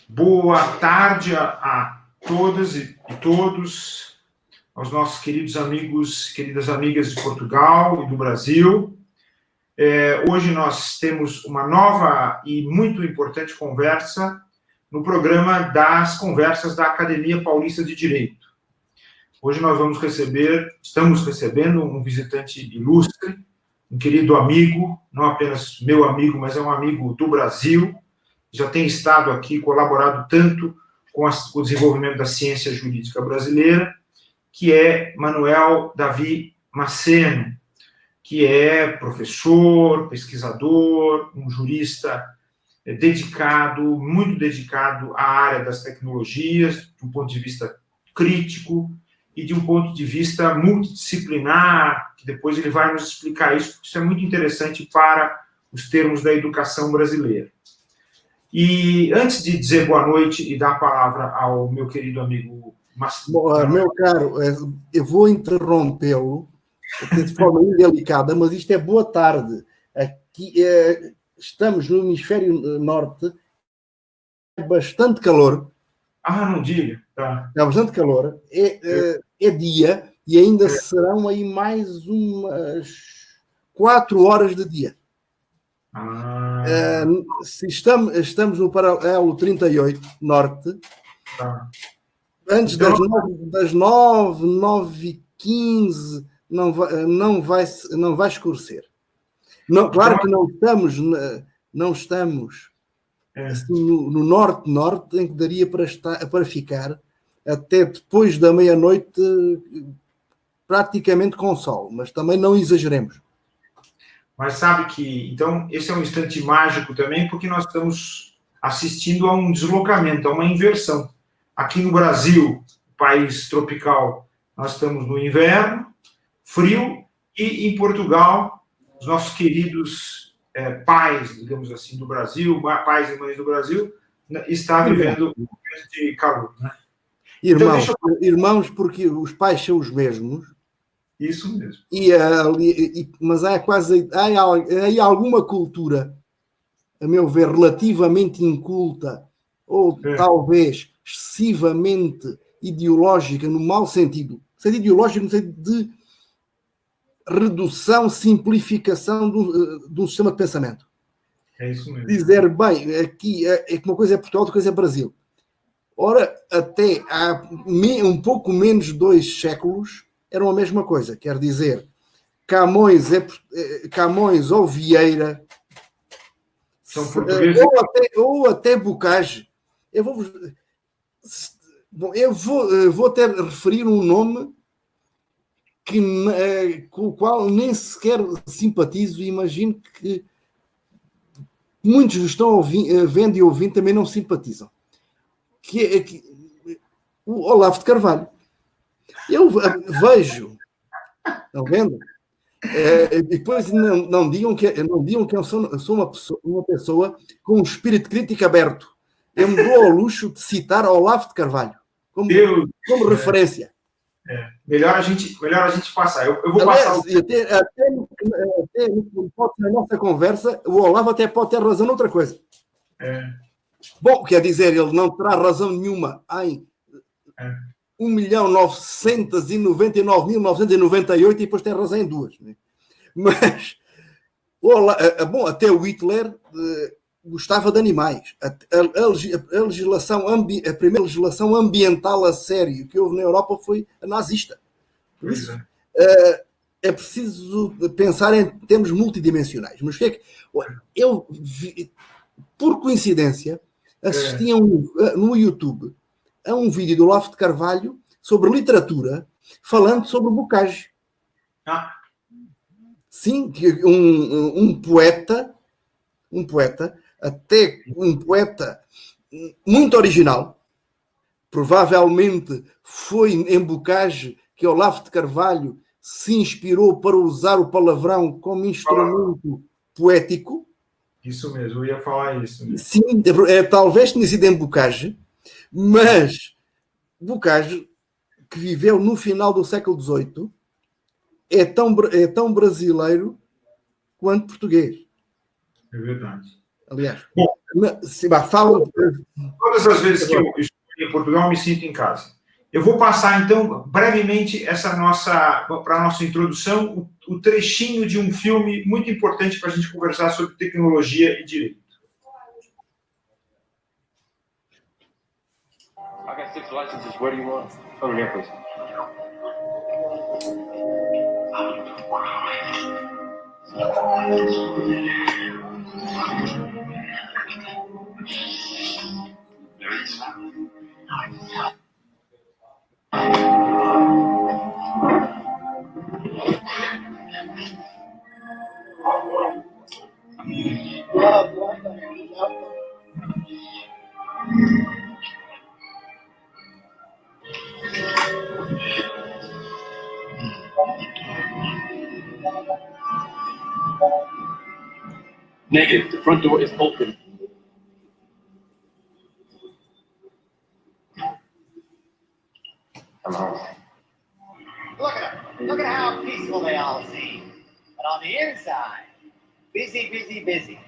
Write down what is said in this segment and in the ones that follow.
Boa tarde a todas e todos, aos nossos queridos amigos, queridas amigas de Portugal e do Brasil. Hoje nós temos uma nova e muito importante conversa no programa das conversas da Academia Paulista de Direito. Hoje nós estamos recebendo um visitante ilustre, um querido amigo, não apenas meu amigo, mas é um amigo do Brasil, já tem estado aqui, colaborado tanto com o desenvolvimento da ciência jurídica brasileira, que é Manuel Davi Maceno, que é professor, pesquisador, um jurista dedicado, muito dedicado à área das tecnologias, de um ponto de vista crítico e de um ponto de vista multidisciplinar, que depois ele vai nos explicar isso, porque isso é muito interessante para os termos da educação brasileira. E antes de dizer boa noite e dar a palavra ao meu querido amigo Maceno. Meu caro, eu vou interrompê-lo de forma indelicada, mas isto é boa tarde. Aqui estamos no hemisfério norte, é bastante calor. Não diga. Tá. É bastante calor. É dia e ainda serão aí mais umas 4 horas de dia. Se estamos no paralelo 38 norte, antes então, das 9h15 não vai escurecer. Não, claro que não estamos assim, no norte, em que daria para ficar até depois da meia-noite praticamente com sol, mas também não exageremos. Mas sabe que, então, esse é um instante mágico também, porque nós estamos assistindo a um deslocamento, a uma inversão. Aqui no Brasil, país tropical, nós estamos no inverno, frio, e em Portugal, os nossos queridos pais, digamos assim, do Brasil, pais e mães do Brasil, está vivendo um momento de calor, né? Irmãos, porque os pais são os mesmos. Isso mesmo. Mas há alguma cultura, a meu ver, relativamente inculta, ou talvez excessivamente ideológica, no mau sentido. Sentido ideológico no sentido de redução, simplificação de um sistema de pensamento. É isso mesmo. Dizer, bem, aqui é que uma coisa é Portugal, outra coisa é Brasil. Ora, até há um pouco menos de 2 séculos, era a mesma coisa, quer dizer, Camões ou Vieira, ou até Bocage. Eu vou até referir um nome com o qual nem sequer simpatizo e imagino que muitos estão vendo e ouvindo também não simpatizam. O Olavo de Carvalho. Eu vejo, estão vendo? E depois não digam que eu sou uma pessoa com um espírito crítico aberto. Eu me dou ao luxo de citar Olavo de Carvalho como referência. Melhor a gente passar. Eu vou passar. Até na nossa conversa, o Olavo até pode ter razão noutra coisa. Bom, quer dizer, ele não terá razão nenhuma em 1.999.998 e depois tem razão em 2. Né? Mas, até o Hitler gostava de animais. A primeira legislação ambiental a sério que houve na Europa foi a nazista. Por isso, é preciso pensar em termos multidimensionais. Mas eu vi, por coincidência, assisti no YouTube a um vídeo do Olavo de Carvalho sobre literatura, falando sobre o Bocage. Sim, um poeta muito original. Provavelmente foi em Bocage que Olavo de Carvalho se inspirou para usar o palavrão como instrumento poético. Isso mesmo, eu ia falar isso mesmo. Sim, talvez tenha sido em Bocage, mas Bocage, que viveu no final do século XVIII, é tão brasileiro quanto português. É verdade. Aliás, Bom, falo. todas as vezes que eu estou em Portugal, me sinto em casa. Eu vou passar, então, brevemente, para a nossa introdução, o trechinho de um filme muito importante para a gente conversar sobre tecnologia e direito. I got 6 licenses. Where do you want? Over here, please. Negative. The front door is open. I'm home. Look at them. Look at how peaceful they all seem. But on the inside, busy, busy, busy.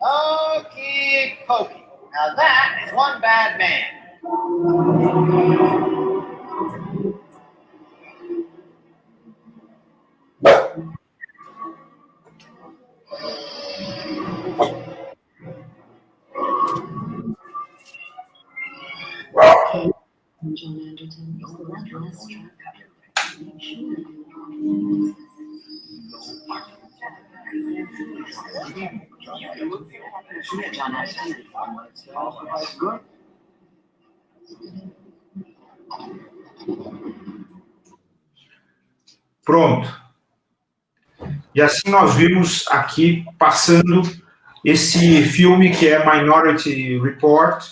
Okey pokey. Now that is one bad man. John Anderton is the last track. Pronto. E assim nós vimos aqui passando esse filme que é Minority Report,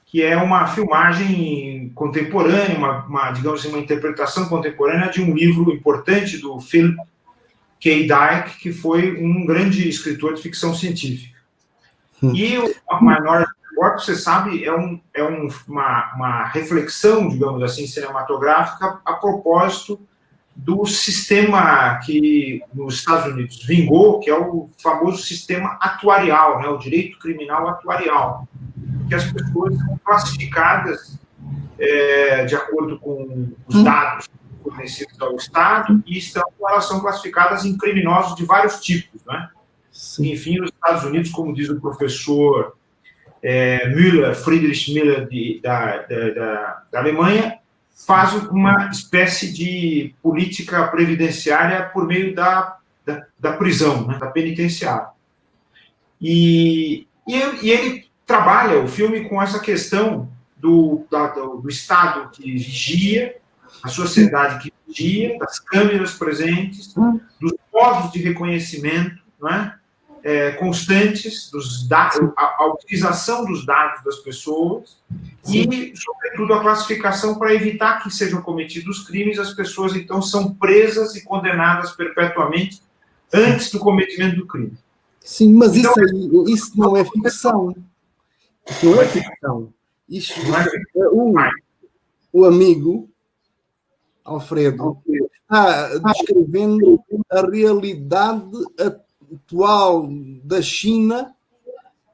que é uma filmagem contemporânea, digamos assim, uma interpretação contemporânea de um livro importante do Philip K. Dick, que foi um grande escritor de ficção científica. E o Minority Report, você sabe, é uma reflexão, digamos assim, cinematográfica a propósito do sistema que nos Estados Unidos vingou, que é o famoso sistema atuarial, né, o direito criminal atuarial, que as pessoas são classificadas de acordo com os dados fornecidos ao Estado e elas são classificadas em criminosos de vários tipos, né? Enfim, nos Estados Unidos, como diz o professor Friedrich Müller, da Alemanha, faz uma espécie de política previdenciária por meio da prisão, né, da penitenciária. E ele trabalha o filme com essa questão do Estado que vigia, a sociedade que vigia, das câmeras presentes, dos modos de reconhecimento, não é? Constantes, a utilização dos dados das pessoas. Sim. E, sobretudo, a classificação para evitar que sejam cometidos crimes, as pessoas, então, são presas e condenadas perpetuamente antes do cometimento do crime. Sim, mas então, isso não é ficção. Isso não é ficção. O amigo Alfredo está descrevendo a realidade atual da China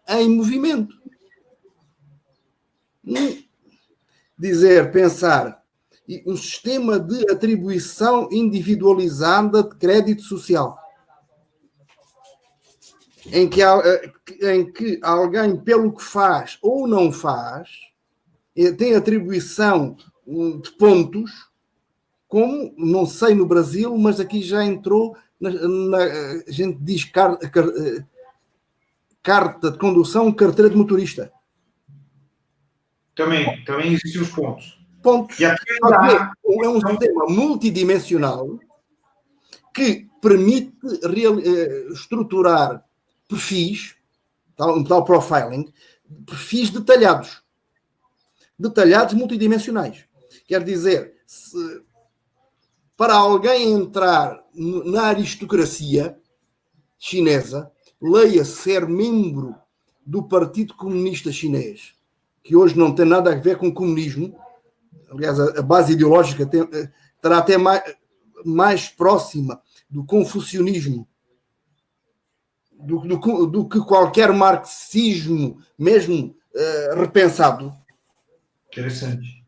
em movimento. Pensar, um sistema de atribuição individualizada de crédito social, em que alguém, pelo que faz ou não faz, tem atribuição de pontos, como, não sei no Brasil, mas aqui já entrou, a gente diz carta de condução, carteira de motorista. Também existem os pontos. E aqui é um sistema multidimensional que permite estruturar perfis, um tal profiling, perfis detalhados multidimensionais. Quer dizer, para alguém entrar na aristocracia chinesa, leia ser membro do Partido Comunista Chinês, que hoje não tem nada a ver com o comunismo. Aliás, a base ideológica terá até mais próxima do confucionismo do que qualquer marxismo, mesmo repensado. Interessante.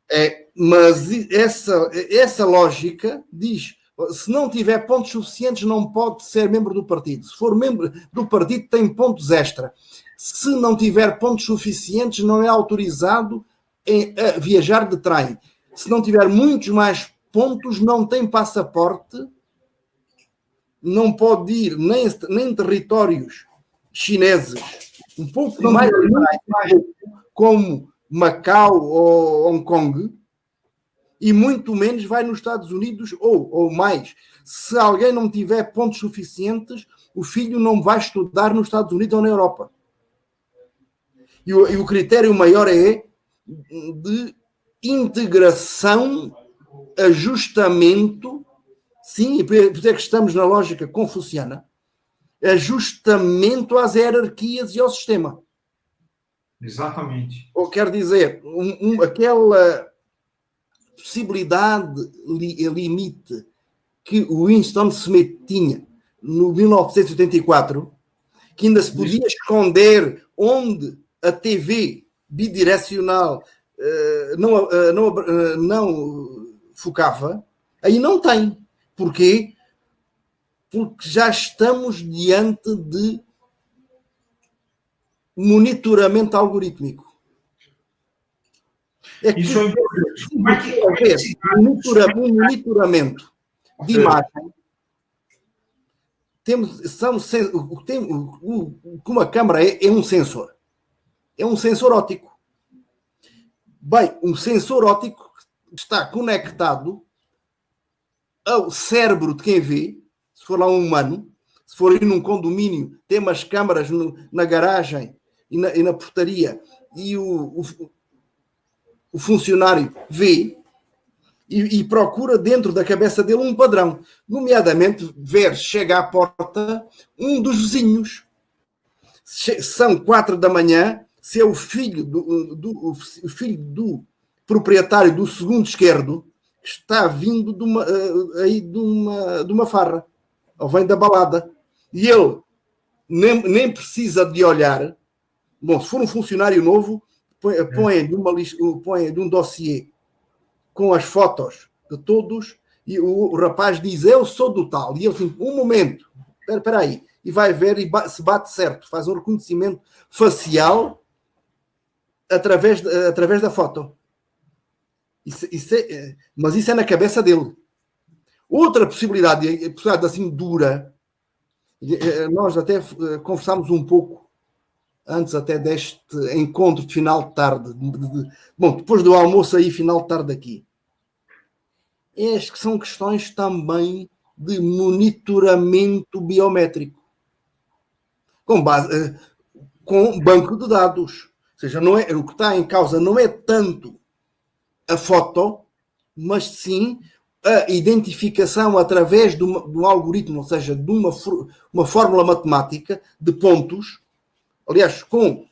Mas essa lógica diz: se não tiver pontos suficientes, não pode ser membro do partido. Se for membro do partido, tem pontos extra. Se não tiver pontos suficientes, não é autorizado a viajar de trem. Se não tiver muitos mais pontos, não tem passaporte, não pode ir nem em territórios chineses, um pouco mais como Macau ou Hong Kong, e muito menos vai nos Estados Unidos ou mais. Se alguém não tiver pontos suficientes, o filho não vai estudar nos Estados Unidos ou na Europa. E o critério maior é de integração, ajustamento, sim, e por isso é que estamos na lógica confuciana, ajustamento às hierarquias e ao sistema. Exatamente. Ou quer dizer, aquela possibilidade limite que o Winston Smith tinha no 1984, que ainda se podia esconder onde a TV bidirecional não focava, aí não tem. Porquê? Porque já estamos diante de monitoramento algorítmico. Isso é importante. Um monitoramento de imagem. O que uma câmara é um sensor. É um sensor óptico. Bem, um sensor óptico está conectado ao cérebro de quem vê. Se for lá um humano, se for ir num condomínio, tem umas câmaras na garagem e na portaria, e o funcionário vê e procura dentro da cabeça dele um padrão, nomeadamente ver, chega à porta um dos vizinhos. São 4 da manhã, se é o filho do proprietário do segundo esquerdo, está vindo de uma farra, ou vem da balada, e ele nem precisa de olhar. Bom, se for um funcionário novo, põe de um dossiê com as fotos de todos, e o rapaz diz: eu sou do tal, e ele diz: um momento, espera aí, e vai ver se bate certo, faz um reconhecimento facial através da foto. Mas isso é na cabeça dele. Outra possibilidade assim dura, nós até conversámos um pouco antes até deste encontro de final de tarde, bom, depois do almoço aí, final de tarde aqui. Que são questões também de monitoramento biométrico, com banco de dados. Ou seja, não é, o que está em causa não é tanto a foto, mas sim a identificação através de um algoritmo, ou seja, de uma fórmula matemática de pontos, aliás, com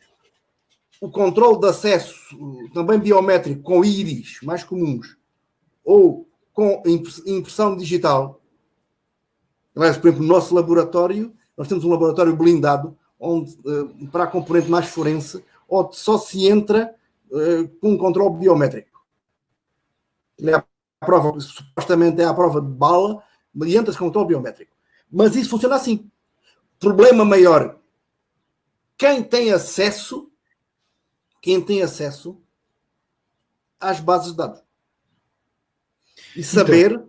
o controle de acesso também biométrico com íris mais comuns, ou com impressão digital. Aliás, por exemplo, no nosso laboratório, nós temos um laboratório blindado, onde, para a componente mais forense, onde só se entra com um controle biométrico. É a prova, supostamente é a prova de bala, mas entra-se com controle biométrico. Mas isso funciona assim. Problema maior: quem tem acesso às bases de dados. E saber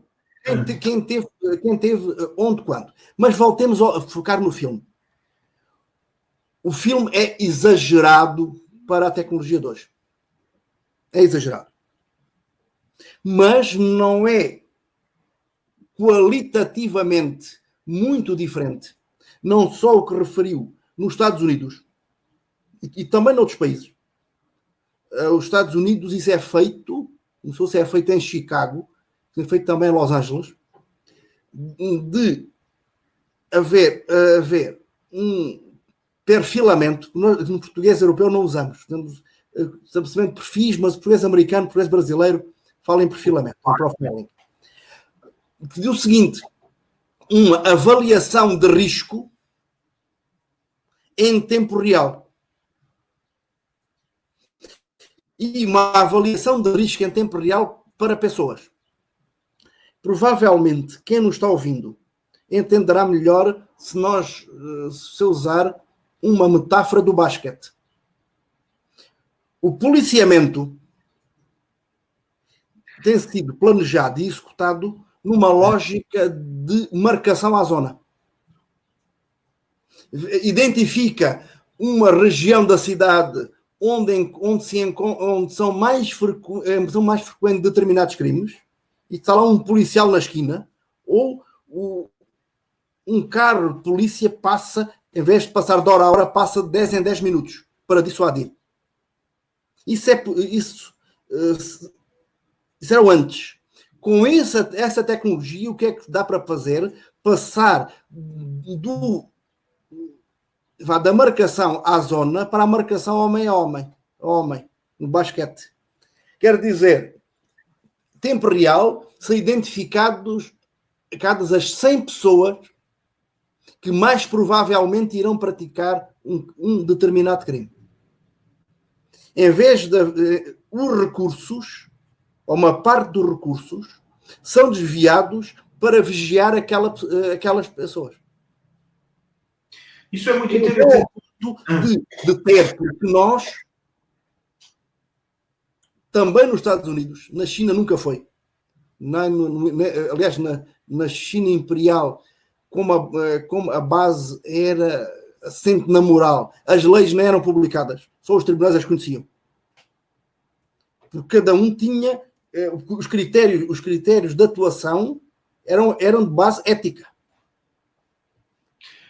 quem teve onde, quando. Mas voltemos a focar no filme. O filme é exagerado para a tecnologia de hoje. É exagerado. Mas não é qualitativamente muito diferente. Não só o que referiu nos Estados Unidos e também noutros países. Os Estados Unidos, isso é feito, não sei se é feito em Chicago, é feito também em Los Angeles, de haver um perfilamento, que nós, no português europeu não usamos. Temos estabelecimento de perfis, mas português americano, português brasileiro, fala em perfilamento, em profiling. Que diz o seguinte: uma avaliação de risco em tempo real. E uma avaliação de risco em tempo real para pessoas. Provavelmente, quem nos está ouvindo entenderá melhor se eu usar uma metáfora do basquete. O policiamento tem sido planejado e executado numa lógica de marcação à zona. Identifica uma região da cidade onde são mais frequentes determinados crimes, e está lá um policial na esquina, ou um carro de polícia passa, em vez de passar de hora a hora, passa de 10 em 10 minutos para dissuadir. Isso era o antes. Com essa tecnologia, o que é que dá para fazer? Passar da marcação à zona para a marcação homem a homem, no basquete. Quer dizer, tempo real, são identificados as 100 pessoas que mais provavelmente irão praticar um determinado crime. Em vez de os recursos, ou uma parte dos recursos, são desviados para vigiar aquelas pessoas. Isso é muito interessante. De ter, porque nós, também nos Estados Unidos, na China nunca foi. Aliás, na China imperial, como a base era assente na moral, as leis não eram publicadas, só os tribunais as conheciam. Porque cada um tinha os critérios de atuação eram de base ética.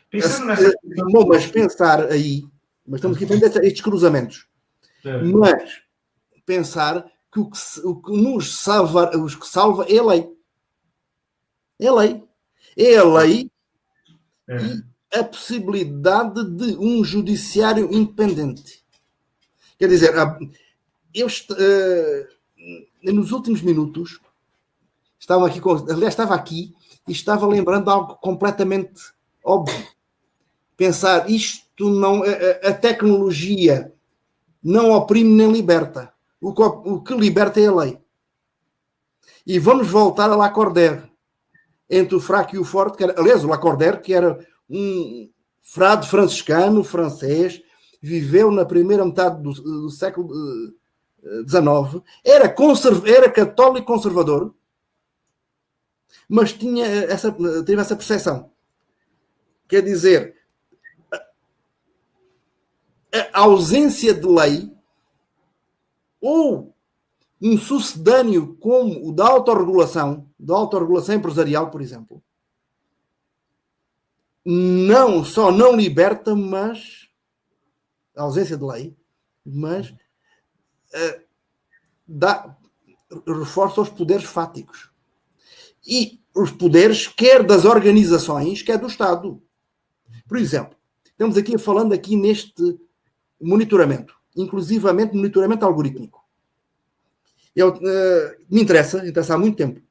Pensando nessa Bom, mas pensar aí, mas estamos aqui a aprender estes cruzamentos, mas pensar que o que nos salva é a lei. É a lei. É a lei e a possibilidade de um judiciário independente. Quer dizer, nos últimos minutos estava aqui e estava lembrando algo completamente óbvio. Pensar, isto não, a tecnologia não oprime nem liberta. O que liberta é a lei. E vamos voltar a Lacordaire. Entre o fraco e o forte, aliás, o Lacordaire, que era um frade franciscano, francês, viveu na primeira metade do século XIX, era católico conservador, mas teve essa percepção. Quer dizer, a ausência de lei ou um sucedâneo como o da autorregulação empresarial, por exemplo, não só não liberta, mas a ausência de lei, mas reforça os poderes fáticos. E os poderes, quer das organizações, quer do Estado. Por exemplo, estamos aqui falando neste monitoramento, inclusivamente monitoramento algorítmico. Me interessa há muito tempo.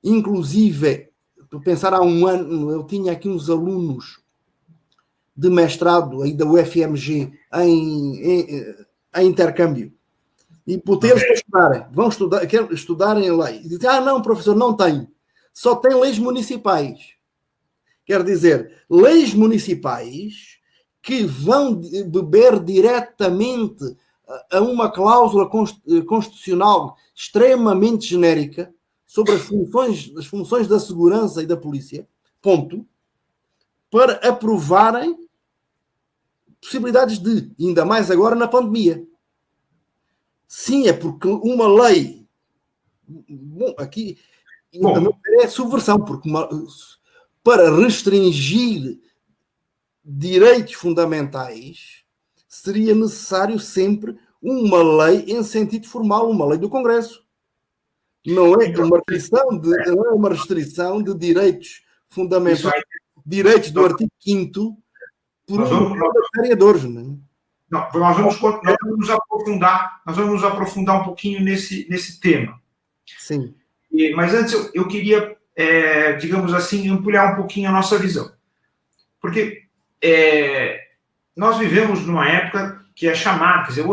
Inclusive, estou a pensar, há um ano, eu tinha aqui uns alunos de mestrado aí da UFMG em intercâmbio. E botei-los para estudarem. Quero estudarem a lei. E dizem, não, professor, não tenho. Só tem leis municipais. Quer dizer, leis municipais que vão beber diretamente a uma cláusula constitucional extremamente genérica sobre as funções da segurança e da polícia, ponto, para aprovarem possibilidades ainda mais agora na pandemia. Sim, é porque uma lei, aqui é subversão, porque para restringir direitos fundamentais seria necessário sempre uma lei em sentido formal, uma lei do Congresso. Não é uma restrição de direitos fundamentais, direitos do artigo 5º por vereadores. Nós vamos nos aprofundar um pouquinho nesse tema. Sim. Mas antes eu queria, digamos assim, ampliar um pouquinho a nossa visão. Porque nós vivemos numa época que é chamada, quer dizer,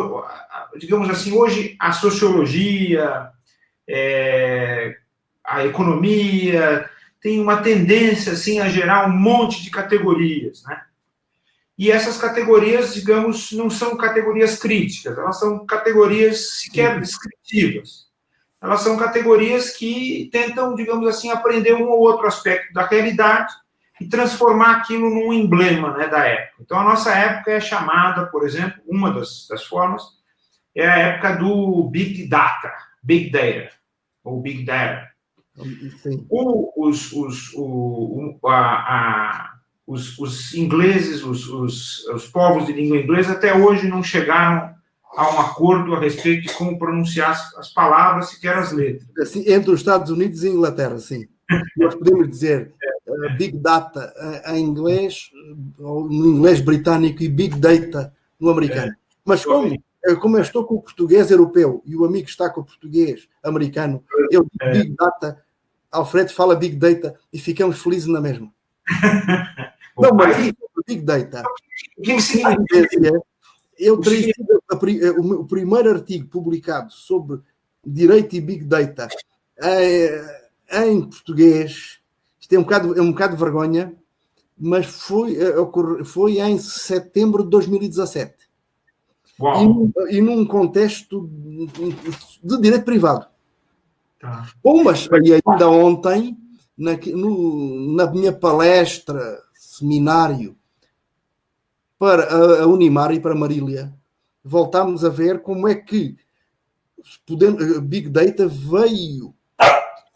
digamos assim, hoje a sociologia, a economia tem uma tendência assim a gerar um monte de categorias, né? E essas categorias, digamos, não são categorias críticas, elas são categorias sequer descritivas. Elas são categorias que tentam, digamos assim, aprender um ou outro aspecto da realidade e transformar aquilo num emblema, né, da época. Então, a nossa época é chamada, por exemplo, uma das formas, é a época do Big Data, ou Big Data. Sim. Os ingleses, os povos de língua inglesa, até hoje não chegaram a um acordo a respeito de como pronunciar as palavras, sequer as letras. Assim, entre os Estados Unidos e a Inglaterra, sim. Nós podemos dizer Big Data em inglês, ou no inglês britânico, e Big Data no americano. Mas como eu estou com o português europeu e o amigo está com o português americano, eu digo Big Data, Alfredo fala Big Data e ficamos felizes na mesma. Não, mas Big Data. Eu teria sido o primeiro artigo publicado sobre direito e Big Data em português. Isto é um bocado de vergonha, mas foi em setembro de 2017. E num contexto de direito privado. Tá. Bom, mas ainda ontem, na minha palestra, seminário, para a Unimar e para a Marília, voltámos a ver como é que Big Data veio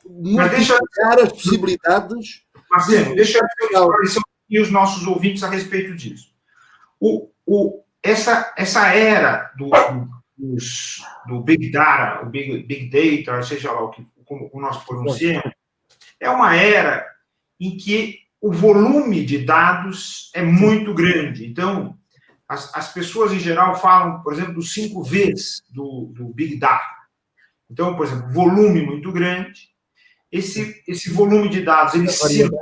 multiplicar as possibilidades. Marcelo, deixa eu esclarecer os nossos ouvintes a respeito disso. Essa era do Big Data, o Big Data, seja lá como nós pronunciamos, é uma era em que o volume de dados é muito grande. Então, as pessoas, em geral, falam, por exemplo, dos 5 Vs do Big Data. Então, por exemplo, volume muito grande. Esse volume de dados, ele circula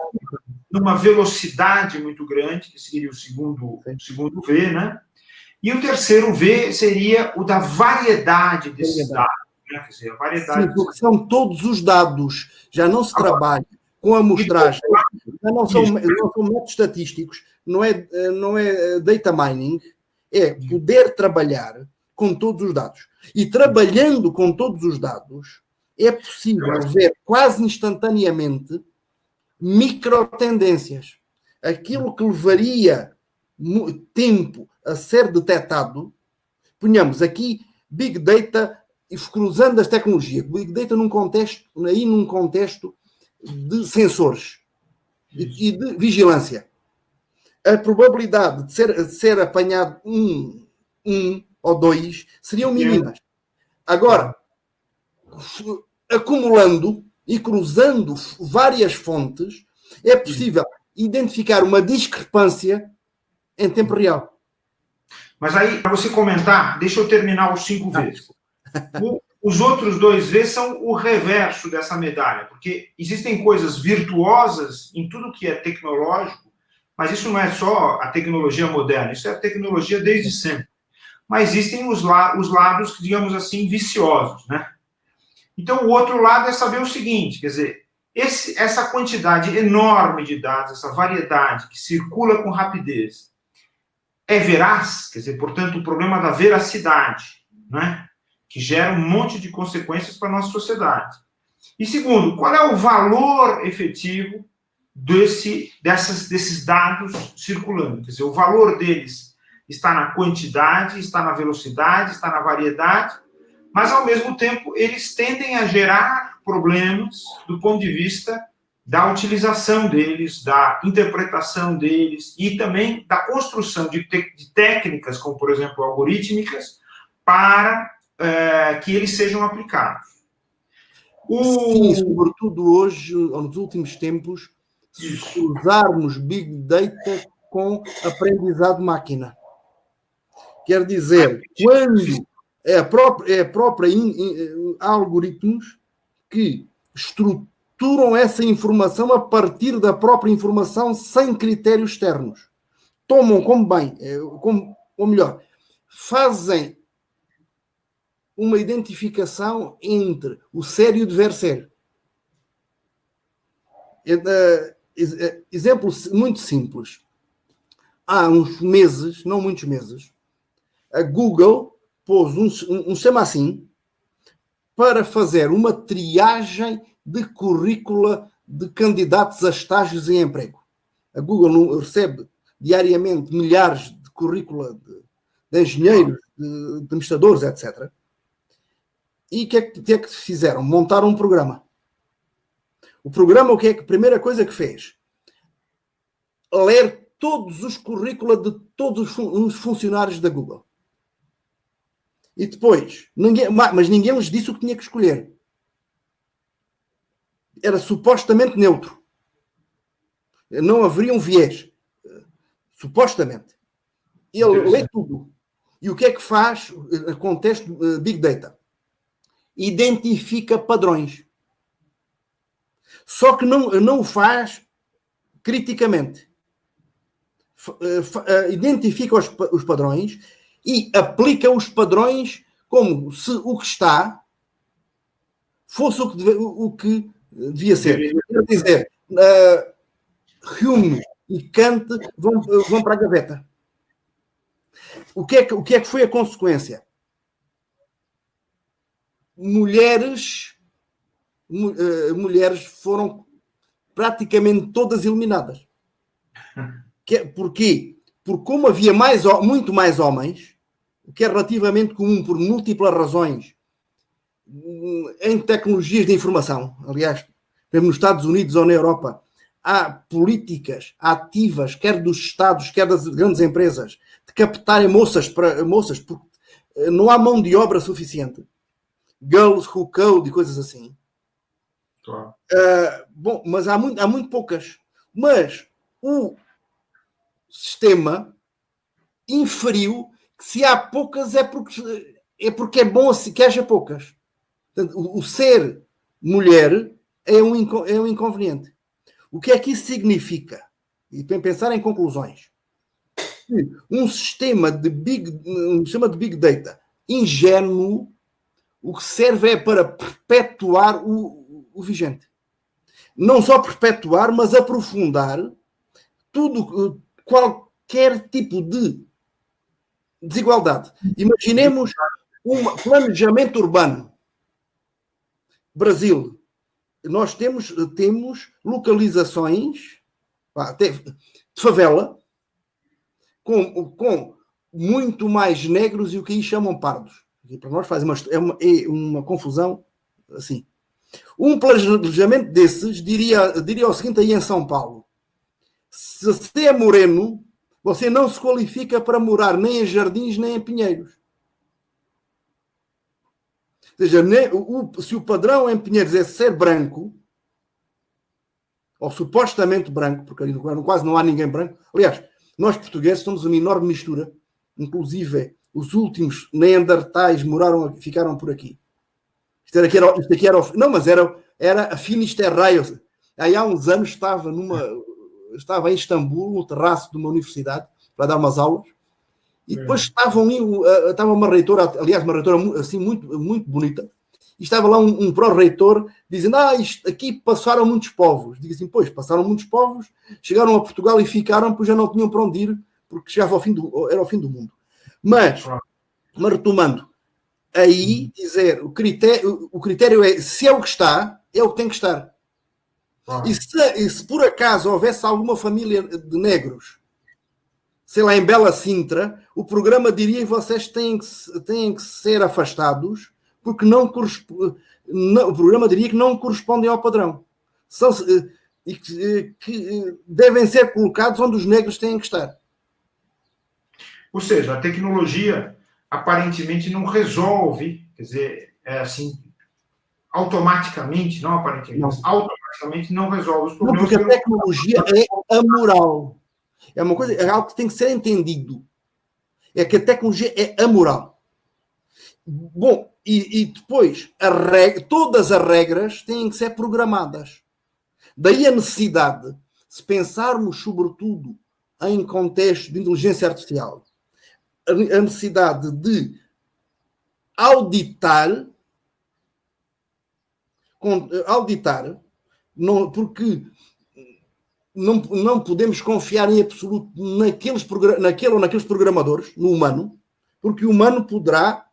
numa velocidade muito grande, que seria o segundo V, né? E o terceiro V seria o da variedade desses dados. Né? Quer dizer, a variedade. Sim, porque são todos os dados. Já não se trabalha com a amostragem, já não são métodos estatísticos, não é data mining, é poder trabalhar com todos os dados. E trabalhando com todos os dados, é possível ver quase instantaneamente microtendências. Aquilo que levaria tempo a ser detectado, ponhamos aqui Big Data, cruzando as tecnologias. Big Data num contexto de sensores e de vigilância. A probabilidade de ser apanhado um ou dois seriam mínimas. Agora, acumulando e cruzando várias fontes, é possível identificar uma discrepância em tempo real. Mas aí, para você comentar, deixa eu terminar os 5 Vs. Os outros 2 Vs são o reverso dessa medalha, porque existem coisas virtuosas em tudo que é tecnológico, mas isso não é só a tecnologia moderna, isso é a tecnologia desde sempre. Mas existem os lados, digamos assim, viciosos, né? Então, o outro lado é saber o seguinte, quer dizer, essa quantidade enorme de dados, essa variedade que circula com rapidez, é veraz, quer dizer, portanto, o problema da veracidade, né? Que gera um monte de consequências para a nossa sociedade. E segundo, qual é o valor efetivo desses dados circulando? Quer dizer, o valor deles está na quantidade, está na velocidade, está na variedade, mas, ao mesmo tempo, eles tendem a gerar problemas do ponto de vista da utilização deles, da interpretação deles e também da construção de técnicas, como, por exemplo, algorítmicas, para que eles sejam aplicados. Sim, sobretudo hoje, ou nos últimos tempos, se usarmos Big Data com aprendizado de máquina. Quer dizer, quando há algoritmos que estruturam essa informação a partir da própria informação sem critérios externos. tomam como bem, ou melhor, fazem uma identificação entre o sério e o dever ser. Exemplo muito simples. Há uns meses, não muitos meses, a Google pôs um sistema assim para fazer uma triagem de currícula de candidatos a estágios em emprego. A Google recebe diariamente milhares de currícula de engenheiros, de administradores, etc. E o que é que fizeram? Montaram um programa. O programa, o que é que a primeira coisa que fez? Ler todos os currículos de todos os funcionários da Google. E depois, mas ninguém lhes disse o que tinha que escolher. Era supostamente neutro. Não haveria um viés. Supostamente. Ele lê tudo. E o que é que faz no contexto Big Data? Identifica padrões. Só que não o faz criticamente. Identifica os padrões e aplica os padrões como se o que está fosse o que devia ser. Quer dizer, Hume e Kant vão para a gaveta. O que é que foi a consequência? Mulheres foram praticamente todas eliminadas. Porquê? Porque como havia muito mais homens, o que é relativamente comum por múltiplas razões em tecnologias de informação, aliás, mesmo nos Estados Unidos ou na Europa, há políticas ativas, quer dos Estados, quer das grandes empresas, de captarem moças, porque não há mão de obra suficiente. Girls who code e coisas assim. Claro. Bom, mas há muito poucas. Mas o sistema inferiu que se há poucas é porque é bom que haja poucas. Portanto, o ser mulher é um inconveniente. O que é que isso significa? E para pensar em conclusões. Um sistema de Big Data ingênuo, o que serve é para perpetuar o vigente. Não só perpetuar, mas aprofundar qualquer tipo de desigualdade. Imaginemos um planejamento urbano. Brasil. Nós temos localizações de favela com muito mais negros e o que aí chamam pardos. E para nós faz uma confusão assim. Um planejamento desses diria o seguinte aí em São Paulo: se você é moreno, você não se qualifica para morar nem em Jardins nem em Pinheiros. Ou seja, se o padrão em Pinheiros é ser branco, ou supostamente branco, porque ali quase não há ninguém branco. Aliás, nós portugueses somos uma enorme mistura. Inclusive, os últimos neandertais ficaram por aqui. Isto aqui era não, mas era a Finisterrae. Aí há uns anos estava em Istambul, no terraço de uma universidade, para dar umas aulas. E depois estava uma reitora, aliás, uma reitora assim muito, muito bonita, e estava lá um pró-reitor dizendo: aqui passaram muitos povos. Digo assim: pois, passaram muitos povos, chegaram a Portugal e ficaram, pois já não tinham para onde ir, porque chegava era o fim do mundo. Mas retomando, aí dizer, o critério é, se é o que está, é o que tem que estar. E se por acaso houvesse alguma família de negros, sei lá, em Bela Sintra, o programa diria que vocês têm que ser afastados porque o programa diria que não correspondem ao padrão. E que devem ser colocados onde os negros têm que estar. Ou seja, a tecnologia aparentemente não resolve, quer dizer, assim, automaticamente, não aparentemente, mas automaticamente não resolve os problemas. Não, porque a tecnologia é amoral. É algo que tem que ser entendido. É que a tecnologia é amoral. Bom, e depois, todas as regras têm que ser programadas. Daí a necessidade, se pensarmos sobretudo em contexto de inteligência artificial, a necessidade de auditar, porque não podemos confiar em absoluto naquele ou naqueles programadores, no humano, porque o humano poderá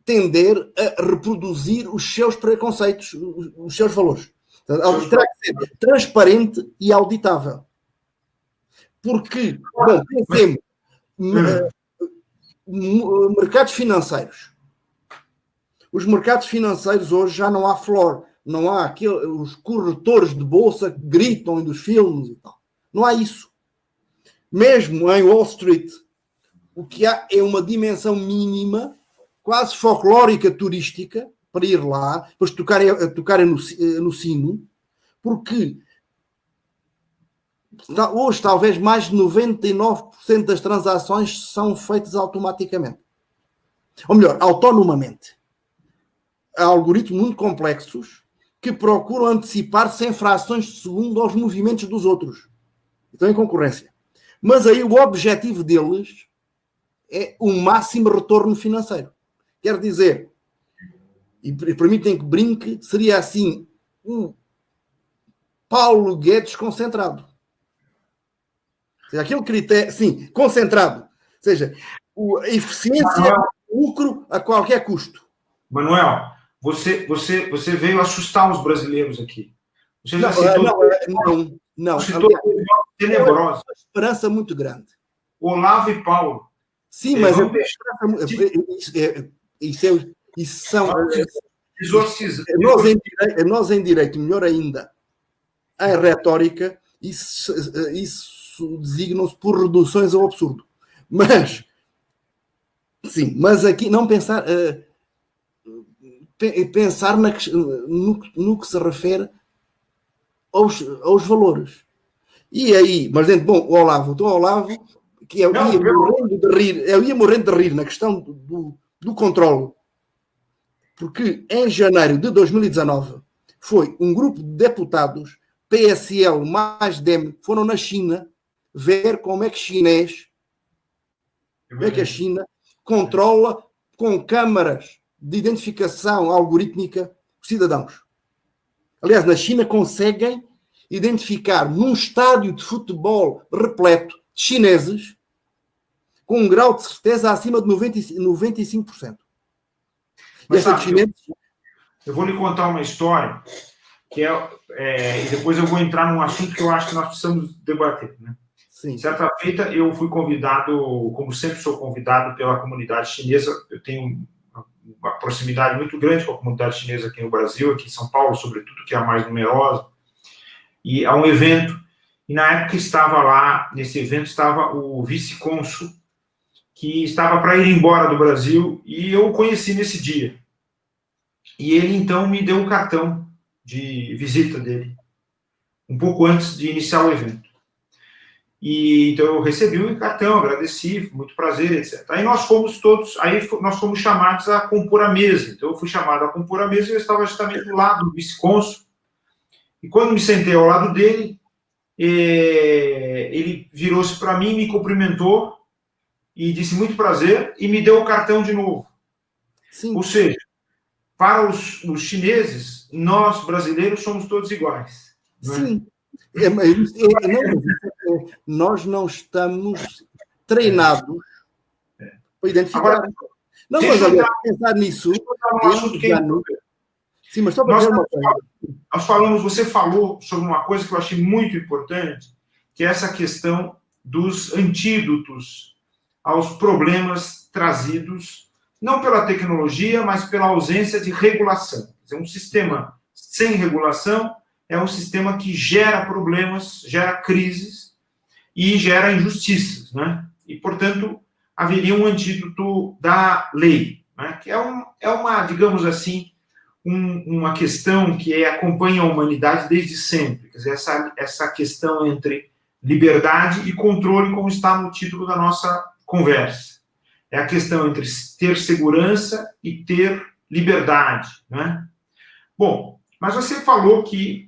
tender a reproduzir os seus preconceitos, os seus valores. Portanto, terá que ser transparente e auditável. Porque, bom, pensemos, mercados financeiros. Os mercados financeiros hoje já não há floor, não há os corretores de bolsa que gritam dos filmes e tal. Não há isso. Mesmo em Wall Street, o que há é uma dimensão mínima, quase folclórica, turística, para ir lá, depois tocarem no sino, porque hoje talvez mais de 99% das transações são feitas automaticamente. Ou melhor, autonomamente. Há algoritmos muito complexos que procuram antecipar-se em frações de segundo aos movimentos dos outros. Estão em concorrência. Mas aí o objetivo deles é o máximo retorno financeiro. Quer dizer, e permitem que brinque, seria assim um Paulo Guedes concentrado. Ou seja, aquele critério, sim, concentrado. Ou seja, a eficiência, o lucro a qualquer custo. Manuel, você veio assustar os brasileiros aqui. Você já não. citou tenebrosa. Uma esperança muito grande. Olavo e Paulo. Sim, mas isso são... Nós em direito, melhor ainda, em retórica, isso designam-se por reduções ao absurdo. Mas, sim, mas aqui não pensar... pensar no que se refere aos valores. E aí, mas dentro, bom, o Olavo, que eu ia morrendo de rir na questão do controle, porque em janeiro de 2019 foi um grupo de deputados, PSL mais DEM, foram na China ver como é que a China controla com câmaras de identificação algorítmica os cidadãos. Aliás, na China conseguem identificar num estádio de futebol repleto de chineses com um grau de certeza acima de 95%. Mas sabe, eu vou lhe contar uma história que e depois eu vou entrar num assunto que eu acho que nós precisamos debater, né? Sim. Certa feita, eu fui convidado, como sempre sou convidado pela comunidade chinesa, eu tenho uma proximidade muito grande com a comunidade chinesa aqui no Brasil, aqui em São Paulo, sobretudo, que é a mais numerosa, e há um evento, e na época estava lá, nesse evento estava o vice-cônsul, que estava para ir embora do Brasil, e eu o conheci nesse dia. E ele, então, me deu um cartão de visita dele, um pouco antes de iniciar o evento. E então eu recebi o cartão, agradeci, muito prazer, etc. Aí nós fomos chamados a compor a mesa. Então eu fui chamado a compor a mesa e eu estava justamente do lado do vice-cônsul. E quando me sentei ao lado dele, ele virou-se para mim, me cumprimentou e disse muito prazer e me deu o cartão de novo. Sim. Ou seja, para os chineses, nós brasileiros somos todos iguais. Não é? Sim. Nós não estamos treinados para identificar. Agora, não, mas olha, pensar nisso. Sim, mas só para dizer uma coisa. Você falou sobre uma coisa que eu achei muito importante, que é essa questão dos antídotos aos problemas trazidos, não pela tecnologia, mas pela ausência de regulação. Quer dizer, um sistema sem regulação é um sistema que gera problemas, gera crises e gera injustiças, né? E, portanto, haveria um antídoto da lei, né? Que é uma, digamos assim, uma questão que acompanha a humanidade desde sempre. Quer dizer, essa questão entre liberdade e controle, como está no título da nossa conversa. É a questão entre ter segurança e ter liberdade, né? Bom, mas você falou que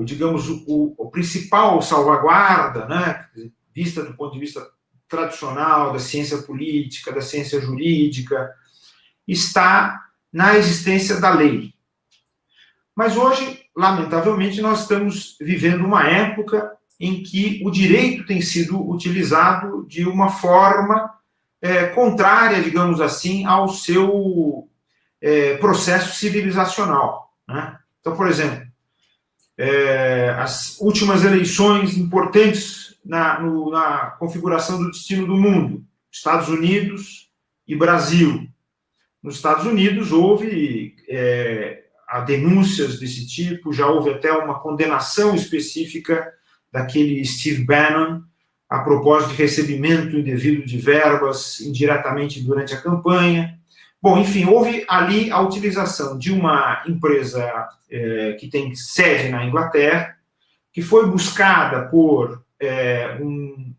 digamos, o principal salvaguarda, né, vista do ponto de vista tradicional da ciência política, da ciência jurídica, está na existência da lei. Mas hoje, lamentavelmente, nós estamos vivendo uma época em que o direito tem sido utilizado de uma forma contrária, digamos assim, ao seu processo civilizacional, né? Então, por exemplo, as últimas eleições importantes na configuração do destino do mundo, Estados Unidos e Brasil. Nos Estados Unidos houve há denúncias desse tipo, já houve até uma condenação específica daquele Steve Bannon a propósito de recebimento indevido de verbas indiretamente durante a campanha. Bom, enfim, houve ali a utilização de uma empresa que tem sede na Inglaterra, que foi buscada por um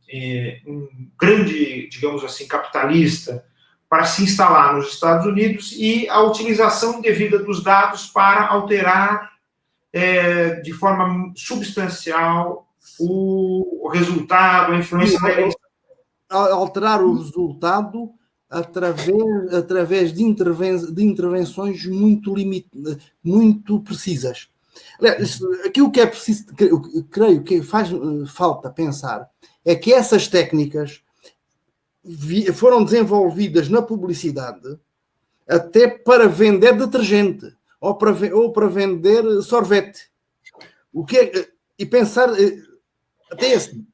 grande, digamos assim, capitalista para se instalar nos Estados Unidos, e a utilização indevida dos dados para alterar de forma substancial o resultado, a influência da eleição. Alterar o resultado através de intervenções muito precisas. Aquilo que é preciso, creio que faz falta pensar, é que essas técnicas foram desenvolvidas na publicidade até para vender detergente ou para vender sorvete. E pensar até assim,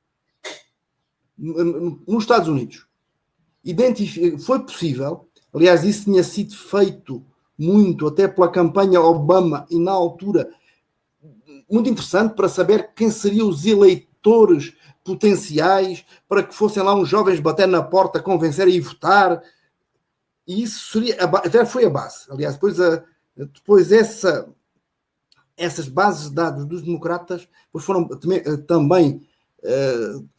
nos Estados Unidos, foi possível, aliás, isso tinha sido feito muito até pela campanha Obama, e na altura muito interessante para saber quem seriam os eleitores potenciais, para que fossem lá uns jovens bater na porta, convencer a ir votar. E isso seria até foi a base. Aliás, depois essas bases de dados dos democratas depois foram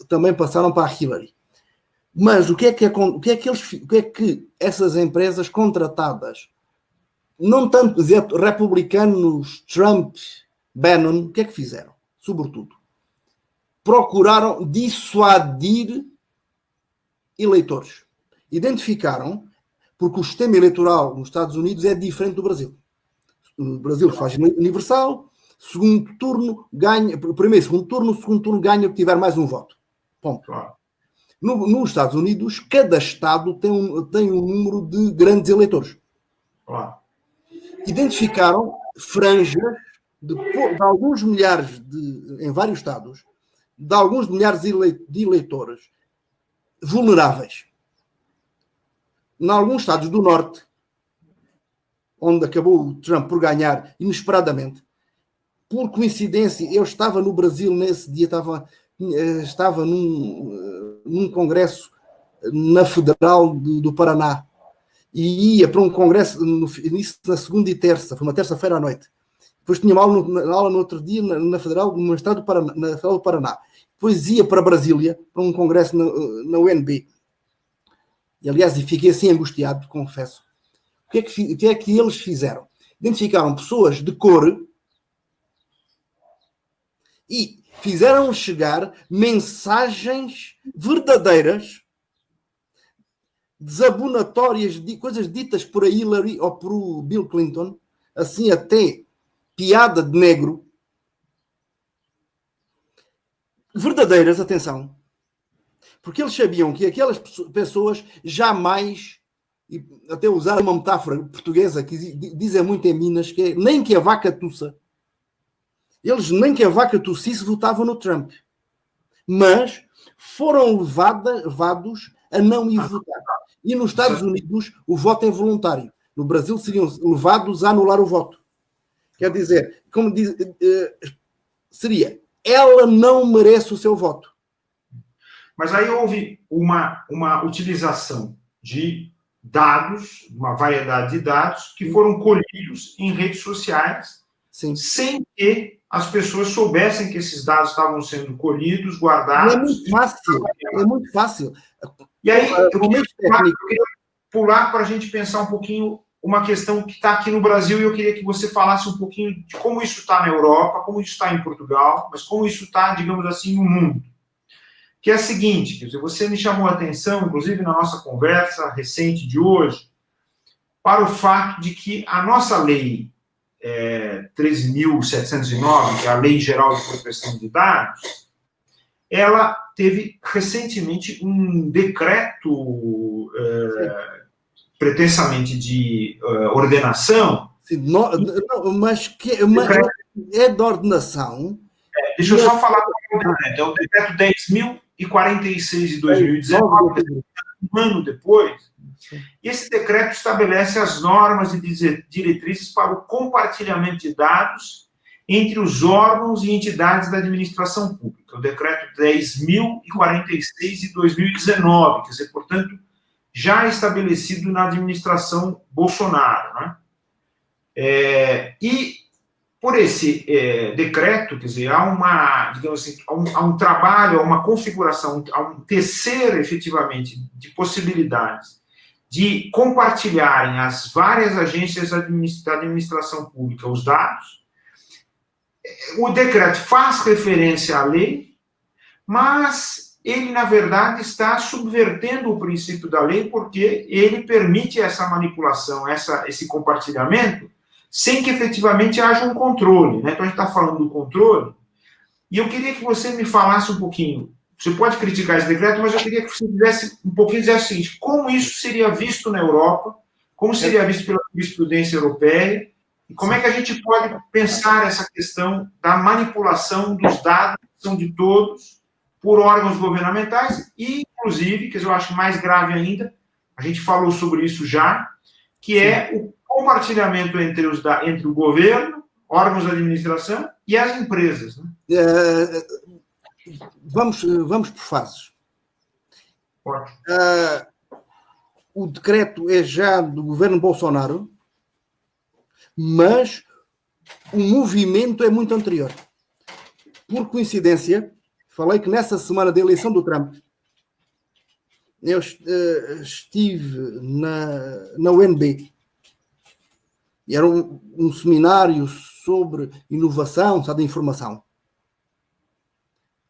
também passaram para a Hillary. Mas o que é que essas empresas contratadas, não tanto republicanos, Trump, Bannon, o que é que fizeram? Sobretudo, procuraram dissuadir eleitores. Identificaram, porque o sistema eleitoral nos Estados Unidos é diferente do Brasil. O Brasil faz universal, segundo turno ganha, primeiro e segundo turno ganha o que tiver mais um voto. Ponto. Claro. Nos Estados Unidos, cada estado tem um número de grandes eleitores. Claro. Identificaram franjas de alguns milhares em vários estados, de alguns milhares de eleitores vulneráveis. Em alguns estados do norte, onde acabou o Trump por ganhar inesperadamente, por coincidência, eu estava no Brasil nesse dia, estava num congresso na Federal do Paraná, e ia para um congresso na segunda e terça, foi uma terça-feira à noite. Depois tinha uma aula no outro dia na Federal, no Estado do Paraná, na Federal do Paraná. Depois ia para Brasília, para um congresso na UNB. E, aliás, fiquei assim angustiado, confesso. O que é que eles fizeram? Identificaram pessoas de cor e fizeram chegar mensagens verdadeiras, desabonatórias, coisas ditas por a Hillary ou por o Bill Clinton, assim até piada de negro, verdadeiras, atenção, porque eles sabiam que aquelas pessoas jamais, e até usar uma metáfora portuguesa que dizem muito em Minas, que é nem que a vaca tussa. Eles nem que a vaca tossisse votavam no Trump, mas foram levados a não ir votar. E nos Estados Unidos o voto é voluntário. No Brasil seriam levados a anular o voto. Quer dizer, como diz, seria, ela não merece o seu voto. Mas aí houve uma utilização de dados, uma variedade de dados, que foram colhidos em redes sociais, sim, sem que as pessoas soubessem que esses dados estavam sendo colhidos, guardados. É muito fácil, é muito fácil. E aí, eu queria pular para a gente pensar um pouquinho uma questão que está aqui no Brasil e eu queria que você falasse um pouquinho de como isso está na Europa, como isso está em Portugal, mas como isso está, digamos assim, no mundo. Que é a seguinte, quer dizer, você me chamou a atenção, inclusive na nossa conversa recente de hoje, para o fato de que a nossa lei 13.709, que é a Lei Geral de Proteção de Dados, ela teve recentemente um decreto pretensamente de ordenação. Sim, mas é de ordenação. Deixa eu só falar do decreto. É o decreto 10.046 de 2019, um ano depois. E esse decreto estabelece as normas e diretrizes para o compartilhamento de dados entre os órgãos e entidades da administração pública. O decreto 10.046 de 2019, quer dizer, portanto, já estabelecido na administração Bolsonaro, né? E por esse decreto, quer dizer, há uma, digamos assim, há um trabalho, há uma configuração, há um tecer efetivamente de possibilidades de compartilharem as várias agências da administração pública os dados. O decreto faz referência à lei, mas ele, na verdade, está subvertendo o princípio da lei, porque ele permite essa manipulação, esse compartilhamento, sem que efetivamente haja um controle, né? Então, a gente está falando do controle, e eu queria que você me falasse um pouquinho. Você pode criticar esse decreto, mas eu queria que você dissesse um pouquinho, dissesse o seguinte: como isso seria visto na Europa, como seria visto pela jurisprudência europeia, e como é que a gente pode pensar essa questão da manipulação dos dados, que são de todos, por órgãos governamentais, e, inclusive, que eu acho mais grave ainda, a gente falou sobre isso já, que é o compartilhamento entre o governo, órgãos da administração e as empresas, né? Vamos por fases. Pode. O decreto é já do governo Bolsonaro, mas o movimento é muito anterior. Por coincidência, falei que nessa semana da eleição do Trump, eu estive na UNB, e era um seminário sobre inovação, da informação,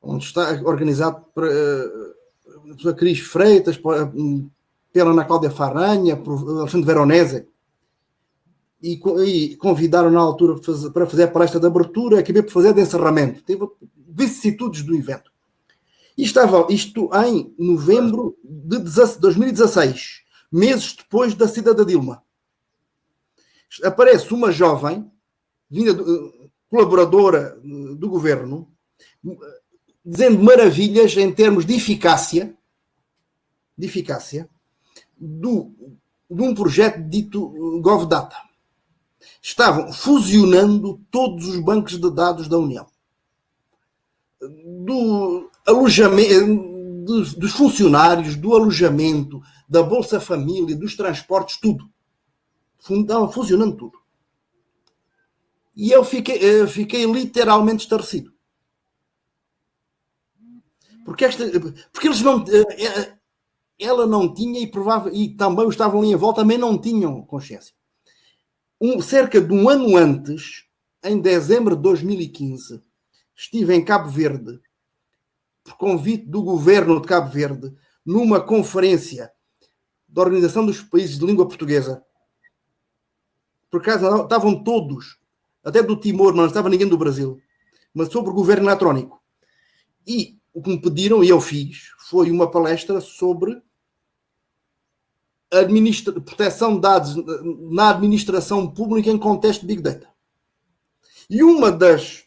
onde está organizado pela Cris Freitas, pela Ana Cláudia Faranha, por Alexandre Veronese, e convidaram na altura para fazer a palestra de abertura, acabei por fazer de encerramento. Teve vicissitudes do evento. E estava isto em novembro de 2016, meses depois da saída da Dilma. Aparece uma jovem, colaboradora do governo, dizendo maravilhas em termos de eficácia de um projeto dito GovData. Estavam fusionando todos os bancos de dados da União. Do alojamento, dos funcionários, do alojamento, da Bolsa Família, dos transportes, tudo. Estavam fusionando tudo. E eu fiquei literalmente estarrecido. Porque eles não... Ela não tinha e também os que estavam ali em volta também não tinham consciência. Cerca de um ano antes, em dezembro de 2015, estive em Cabo Verde, por convite do governo de Cabo Verde, numa conferência da Organização dos Países de Língua Portuguesa. Por acaso estavam todos, até do Timor, mas não estava ninguém do Brasil, mas sobre o governo eletrónico. E o que me pediram, e eu fiz, foi uma palestra sobre proteção de dados na administração pública em contexto de Big Data. E uma das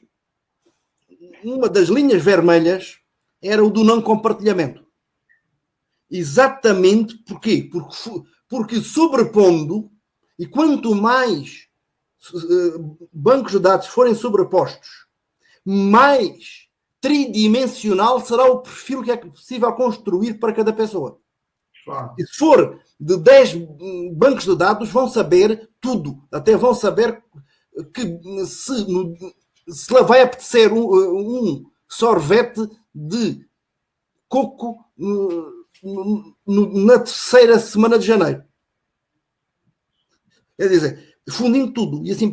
linhas vermelhas era o do não compartilhamento. Exatamente porquê? Porque sobrepondo, e quanto mais bancos de dados forem sobrepostos, mais tridimensional será o perfil que é possível construir para cada pessoa. Claro. E se for de 10 bancos de dados, vão saber tudo. Até vão saber que se lá vai apetecer um sorvete de coco na terceira semana de janeiro. Quer dizer, fundindo tudo. E assim,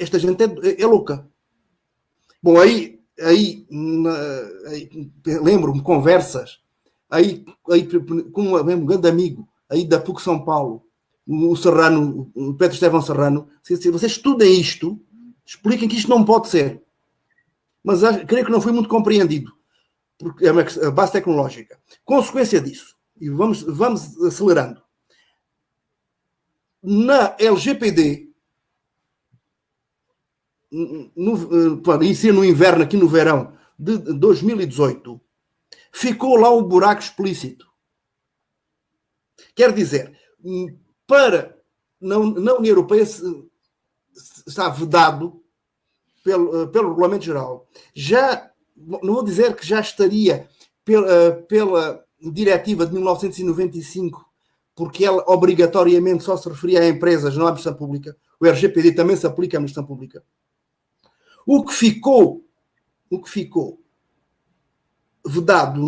esta gente é louca. Bom, aí lembro-me conversas aí com um grande amigo aí da PUC São Paulo, o Serrano, o Pedro Estevão Serrano. Se vocês estudem isto, expliquem que isto não pode ser. Mas creio que não foi muito compreendido, porque é a base tecnológica. Consequência disso, e vamos acelerando. Na LGPD, isso no inverno, aqui no verão de 2018, ficou lá um buraco explícito. Quer dizer, na União Europeia está vedado pelo Regulamento Geral. Já, não vou dizer que já estaria pela diretiva de 1995, porque ela obrigatoriamente só se referia a empresas, não à administração pública. O RGPD também se aplica à administração pública. O que ficou vedado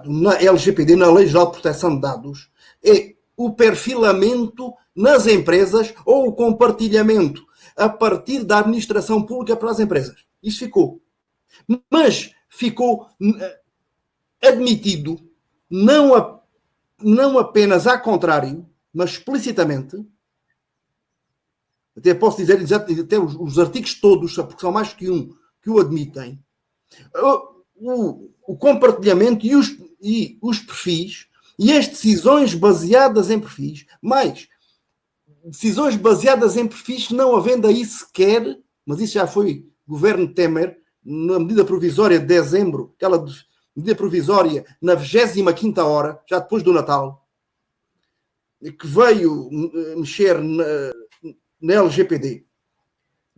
na LGPD, na Lei Geral de Proteção de Dados, é o perfilamento nas empresas ou o compartilhamento a partir da administração pública para as empresas. Isso ficou. Mas ficou admitido, não apenas ao contrário, mas explicitamente, até posso dizer, até os artigos todos, porque são mais que um, que o admitem, o compartilhamento e os perfis e as decisões baseadas em perfis, mais decisões baseadas em perfis, não havendo aí sequer, mas isso já foi governo Temer, na medida provisória de dezembro, aquela medida provisória na 25ª hora, já depois do Natal, que veio mexer na LGPD,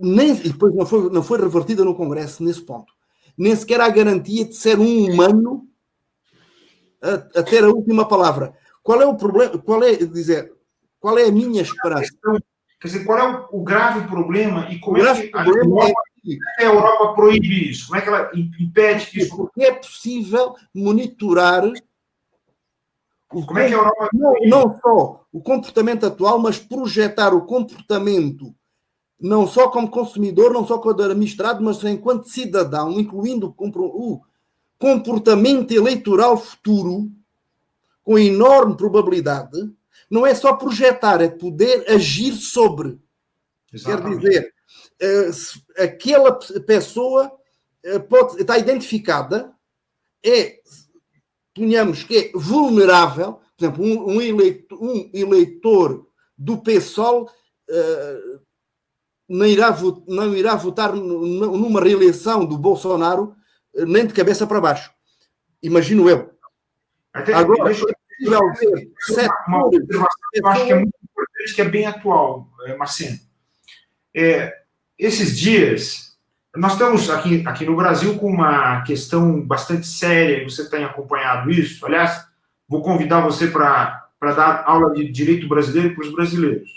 e depois não foi revertida no Congresso nesse ponto. Nem sequer há garantia de ser um humano a ter a última palavra. Qual é o problema? Qual é a minha esperança? Quer dizer, qual é o grave problema e como O é que a Europa proíbe isso? Como é que ela impede que isso... Porque é possível monitorar como é que a Europa não só o comportamento atual, mas projetar o comportamento não só como consumidor, não só como administrado, mas enquanto cidadão, incluindo o comportamento eleitoral futuro, com enorme probabilidade. Não é só projetar, é poder agir sobre. Exatamente. Quer dizer, aquela pessoa está identificada, ponhamos que é vulnerável, por exemplo, um eleitor do PSOL não irá votar numa reeleição do Bolsonaro nem de cabeça para baixo. Imagino eu. Agora, uma observação que eu acho que é muito importante, que é bem atual, Marcelo. Esses dias, nós estamos aqui no Brasil com uma questão bastante séria, você tem acompanhado isso. Aliás, vou convidar você para dar aula de direito brasileiro para os brasileiros.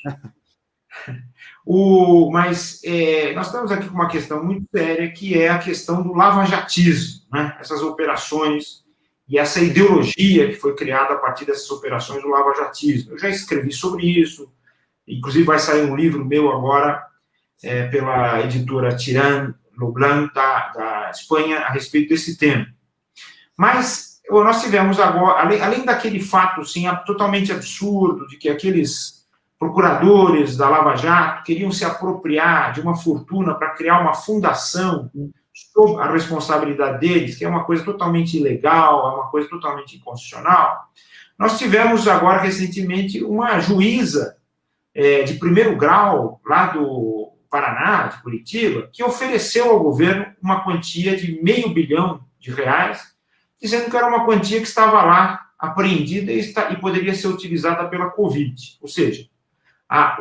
Mas nós estamos aqui com uma questão muito séria, que é a questão do lavajatismo, né? Essas operações e essa ideologia que foi criada a partir dessas operações do lavajatismo. Eu já escrevi sobre isso, inclusive vai sair um livro meu agora, pela editora Tirán Loblanc, da Espanha, a respeito desse tema. Mas nós tivemos agora, além daquele fato assim, totalmente absurdo, de que aqueles procuradores da Lava Jato queriam se apropriar de uma fortuna para criar uma fundação sob a responsabilidade deles, que é uma coisa totalmente ilegal, é uma coisa totalmente inconstitucional. Nós tivemos agora, recentemente, uma juíza de primeiro grau, lá do Paraná, de Curitiba, que ofereceu ao governo uma quantia de R$500 milhão, dizendo que era uma quantia que estava lá apreendida e poderia ser utilizada pela Covid. Ou seja,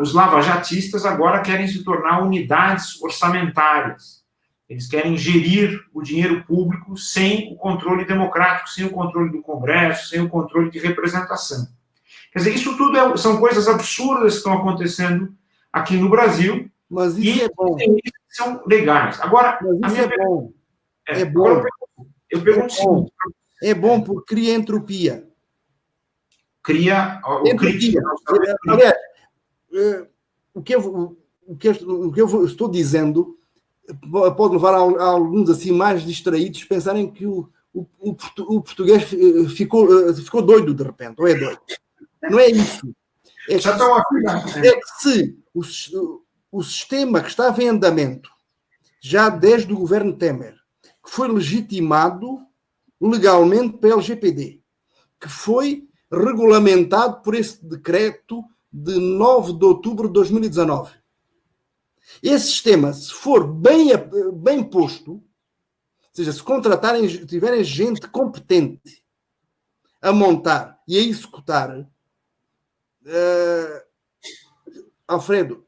os lavajatistas agora querem se tornar unidades orçamentárias. Eles querem gerir o dinheiro público sem o controle democrático, sem o controle do Congresso, sem o controle de representação. Quer dizer, isso tudo são coisas absurdas que estão acontecendo aqui no Brasil. Mas isso é bom. São legais. Agora, mas isso é bom. É bom. Agora eu pergunto o seguinte. É bom porque cria entropia. Cria. Entropia. Aliás, o que eu estou dizendo pode levar a alguns assim mais distraídos pensarem que o português ficou doido de repente, ou é doido. Não é isso. É Já estão a que se o sistema que estava em andamento, já desde o governo Temer, que foi legitimado legalmente pela LGPD, que foi regulamentado por esse decreto de 9 de outubro de 2019. Esse sistema, se for bem posto, ou seja, se tiverem gente competente a montar e a executar, Alfredo,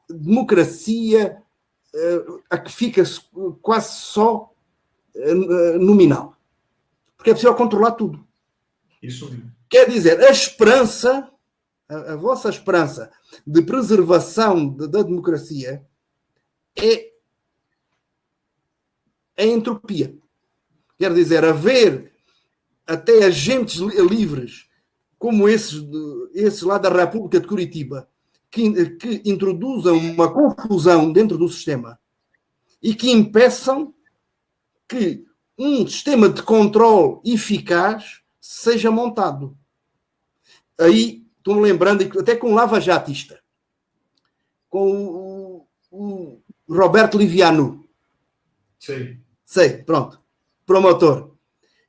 democracia a que fica quase só nominal. Porque é possível controlar tudo. Isso mesmo. Quer dizer, a esperança, a vossa esperança de preservação da democracia é a entropia. Quer dizer, haver até agentes livres como esses lá da República de Curitiba, que introduzam uma confusão dentro do sistema e que impeçam que um sistema de controle eficaz seja montado. Aí estou-me lembrando, até com o lava-jatista, com o Roberto Liviano. Sei, pronto. Promotor.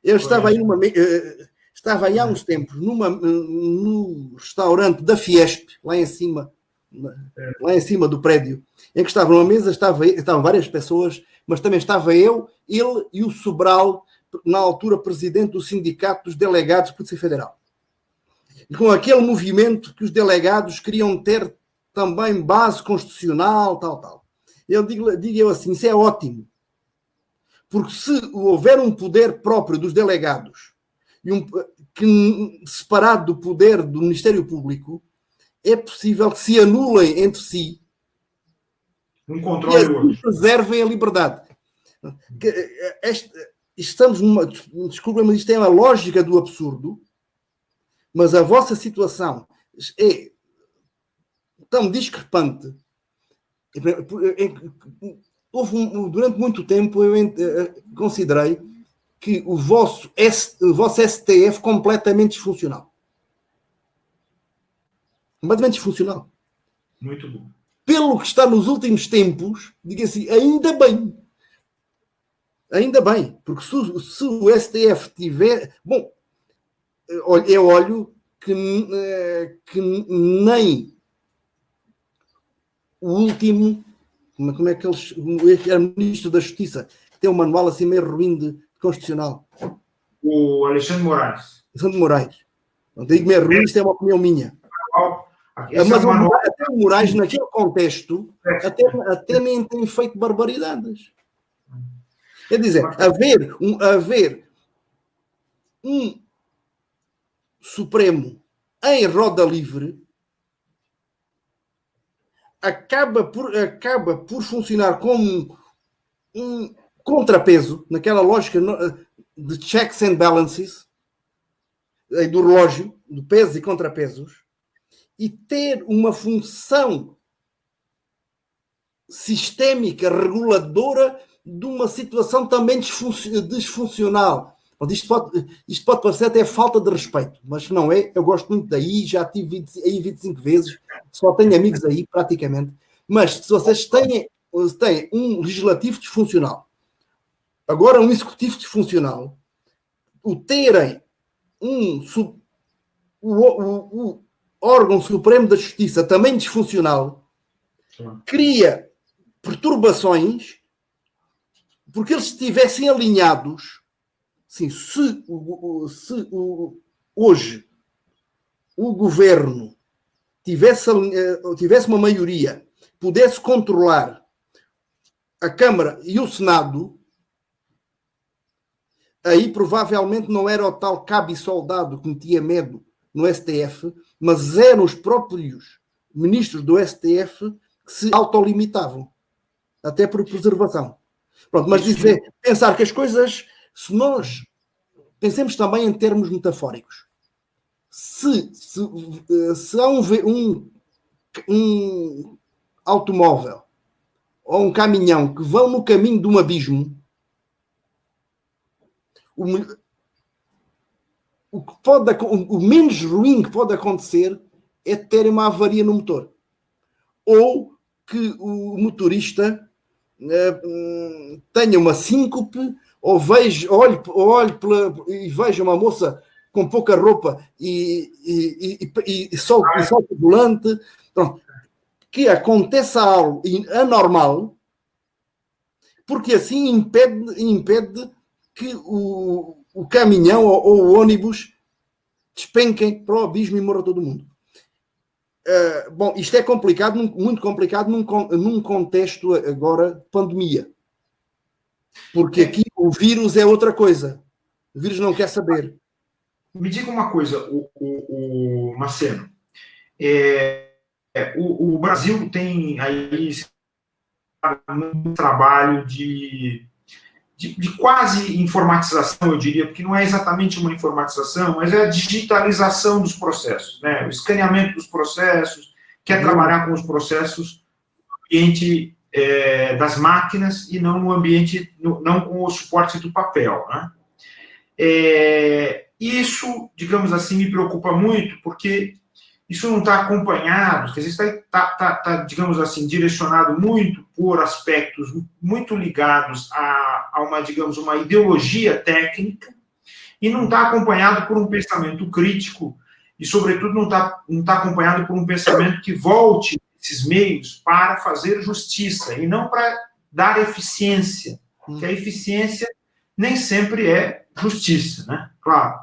Eu estava aí há uns tempos no restaurante da Fiesp, lá em cima do prédio, em que estava numa mesa, estavam várias pessoas, mas também estava ele e o Sobral, na altura presidente do Sindicato dos Delegados de Polícia Federal. E com aquele movimento que os delegados queriam ter também base constitucional, tal. Eu digo assim, isso é ótimo. Porque se houver um poder próprio dos delegados, separado do poder do Ministério Público, é possível que se anulem entre si um controle do outro. Preservem a liberdade. Desculpa, mas isto é a lógica do absurdo, mas a vossa situação é tão discrepante. Durante muito tempo eu considerei que o vosso STF completamente disfuncional. Completamente disfuncional. Muito bom. Pelo que está nos últimos tempos, digo assim, ainda bem. Ainda bem, porque se o STF tiver... Bom, eu olho que nem o último... Como é que eles... Era ministro da Justiça, que tem um manual assim meio ruim de constitucional. O Alexandre Moraes. Alexandre Moraes. Não digo meio ruim, isto é uma opinião minha. Mas até o Moraes, naquele contexto, até nem tem feito barbaridades. Quer dizer, haver um Supremo em roda livre acaba por funcionar como um contrapeso naquela lógica de checks and balances do relógio, de pesos e contrapesos, e ter uma função sistémica, reguladora de uma situação também disfuncional. Isto pode parecer até falta de respeito, mas não é. Eu gosto muito daí, já estive aí 25 vezes, só tenho amigos aí praticamente. Mas se vocês têm um legislativo disfuncional, agora um executivo disfuncional, o terem o órgão supremo da justiça também disfuncional, cria perturbações, porque eles estivessem alinhados. Sim, se hoje o governo tivesse uma maioria, pudesse controlar a Câmara e o Senado, aí provavelmente não era o tal cabo e soldado que metia medo no STF, mas eram os próprios ministros do STF que se autolimitavam, até por preservação. Pronto, mas pensar que as coisas, se nós pensemos também em termos metafóricos, Se há um automóvel ou um caminhão que vão no caminho de um abismo, o menos ruim que pode acontecer é ter uma avaria no motor. Ou que o motorista tenha uma síncope, ou olhe e veja uma moça com pouca roupa e solta o volante. Pronto. Que aconteça algo anormal, porque assim impede que o caminhão ou o ônibus despenquem para o abismo e morra todo mundo. Bom, isto é complicado, muito complicado num contexto agora de pandemia. Porque aqui o vírus é outra coisa. O vírus não quer saber. Me diga uma coisa, o Marcelo. O Brasil tem aí um trabalho de quase informatização, eu diria, porque não é exatamente uma informatização, mas é a digitalização dos processos, né? O escaneamento dos processos, quer trabalhar com os processos no ambiente das máquinas e não no ambiente, não com o suporte do papel, né? Isso, digamos assim, me preocupa muito, porque isso não está acompanhado, quer dizer, está, digamos assim, direcionado muito por aspectos muito ligados a uma, digamos, uma ideologia técnica, e não está acompanhado por um pensamento crítico, e, sobretudo, não está acompanhado por um pensamento que volte esses meios para fazer justiça, e não para dar eficiência, porque a eficiência nem sempre é justiça, né? Claro.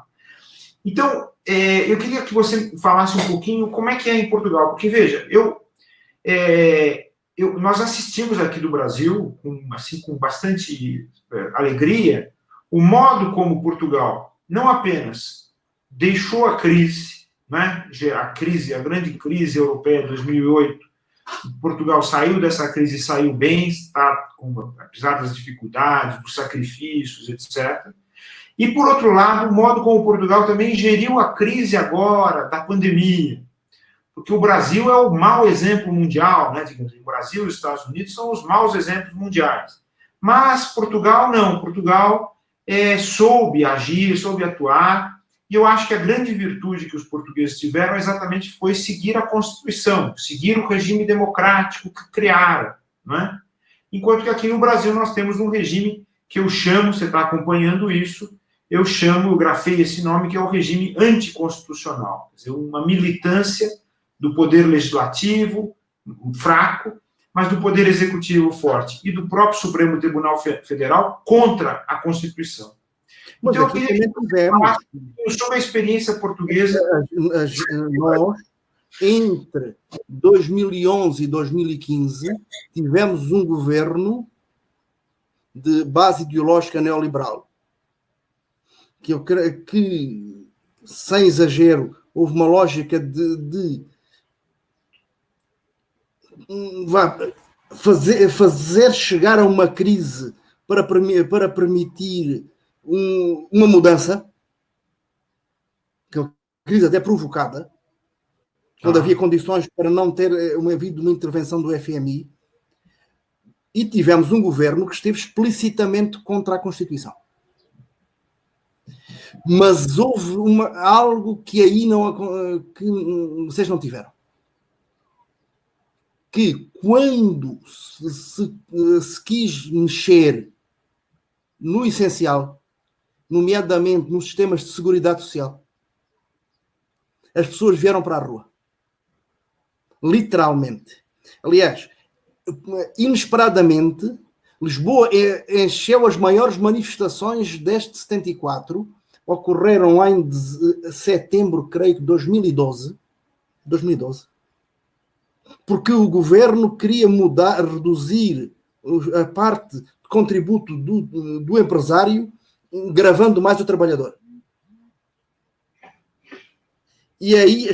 Então, eu queria que você falasse um pouquinho como é que é em Portugal, porque, veja, nós assistimos aqui do Brasil, com bastante alegria, o modo como Portugal não apenas deixou a crise, né, a grande crise europeia de 2008, Portugal saiu dessa crise e saiu bem, apesar das dificuldades, dos sacrifícios, etc., e, por outro lado, o modo como Portugal também geriu a crise agora da pandemia. Porque o Brasil é o mau exemplo mundial, né? Digamos, o Brasil e os Estados Unidos são os maus exemplos mundiais. Mas Portugal não. Portugal soube agir, soube atuar. E eu acho que a grande virtude que os portugueses tiveram exatamente foi seguir a Constituição, seguir o regime democrático que criaram, né? Enquanto que aqui no Brasil nós temos um regime que eu chamo, você está acompanhando isso, eu grafei esse nome, que é o regime anticonstitucional. Quer dizer, uma militância do poder legislativo fraco, mas do poder executivo forte, e do próprio Supremo Tribunal Federal contra a Constituição. Mas então, eu queria falar sobre a experiência portuguesa. Nós, entre 2011 e 2015, tivemos um governo de base ideológica neoliberal. Que eu creio que, sem exagero, houve uma lógica de fazer chegar a uma crise para permitir uma mudança, que é uma crise até provocada, quando havia condições para não ter havido uma intervenção do FMI, e tivemos um governo que esteve explicitamente contra a Constituição. Mas houve algo que aí que vocês não tiveram. Que quando se quis mexer no essencial, nomeadamente nos sistemas de seguridade social, as pessoas vieram para a rua. Literalmente. Aliás, inesperadamente, Lisboa encheu as maiores manifestações desde 74, ocorreram lá em setembro, creio que 2012, porque o governo queria reduzir a parte de contributo do empresário, gravando mais o trabalhador. E aí,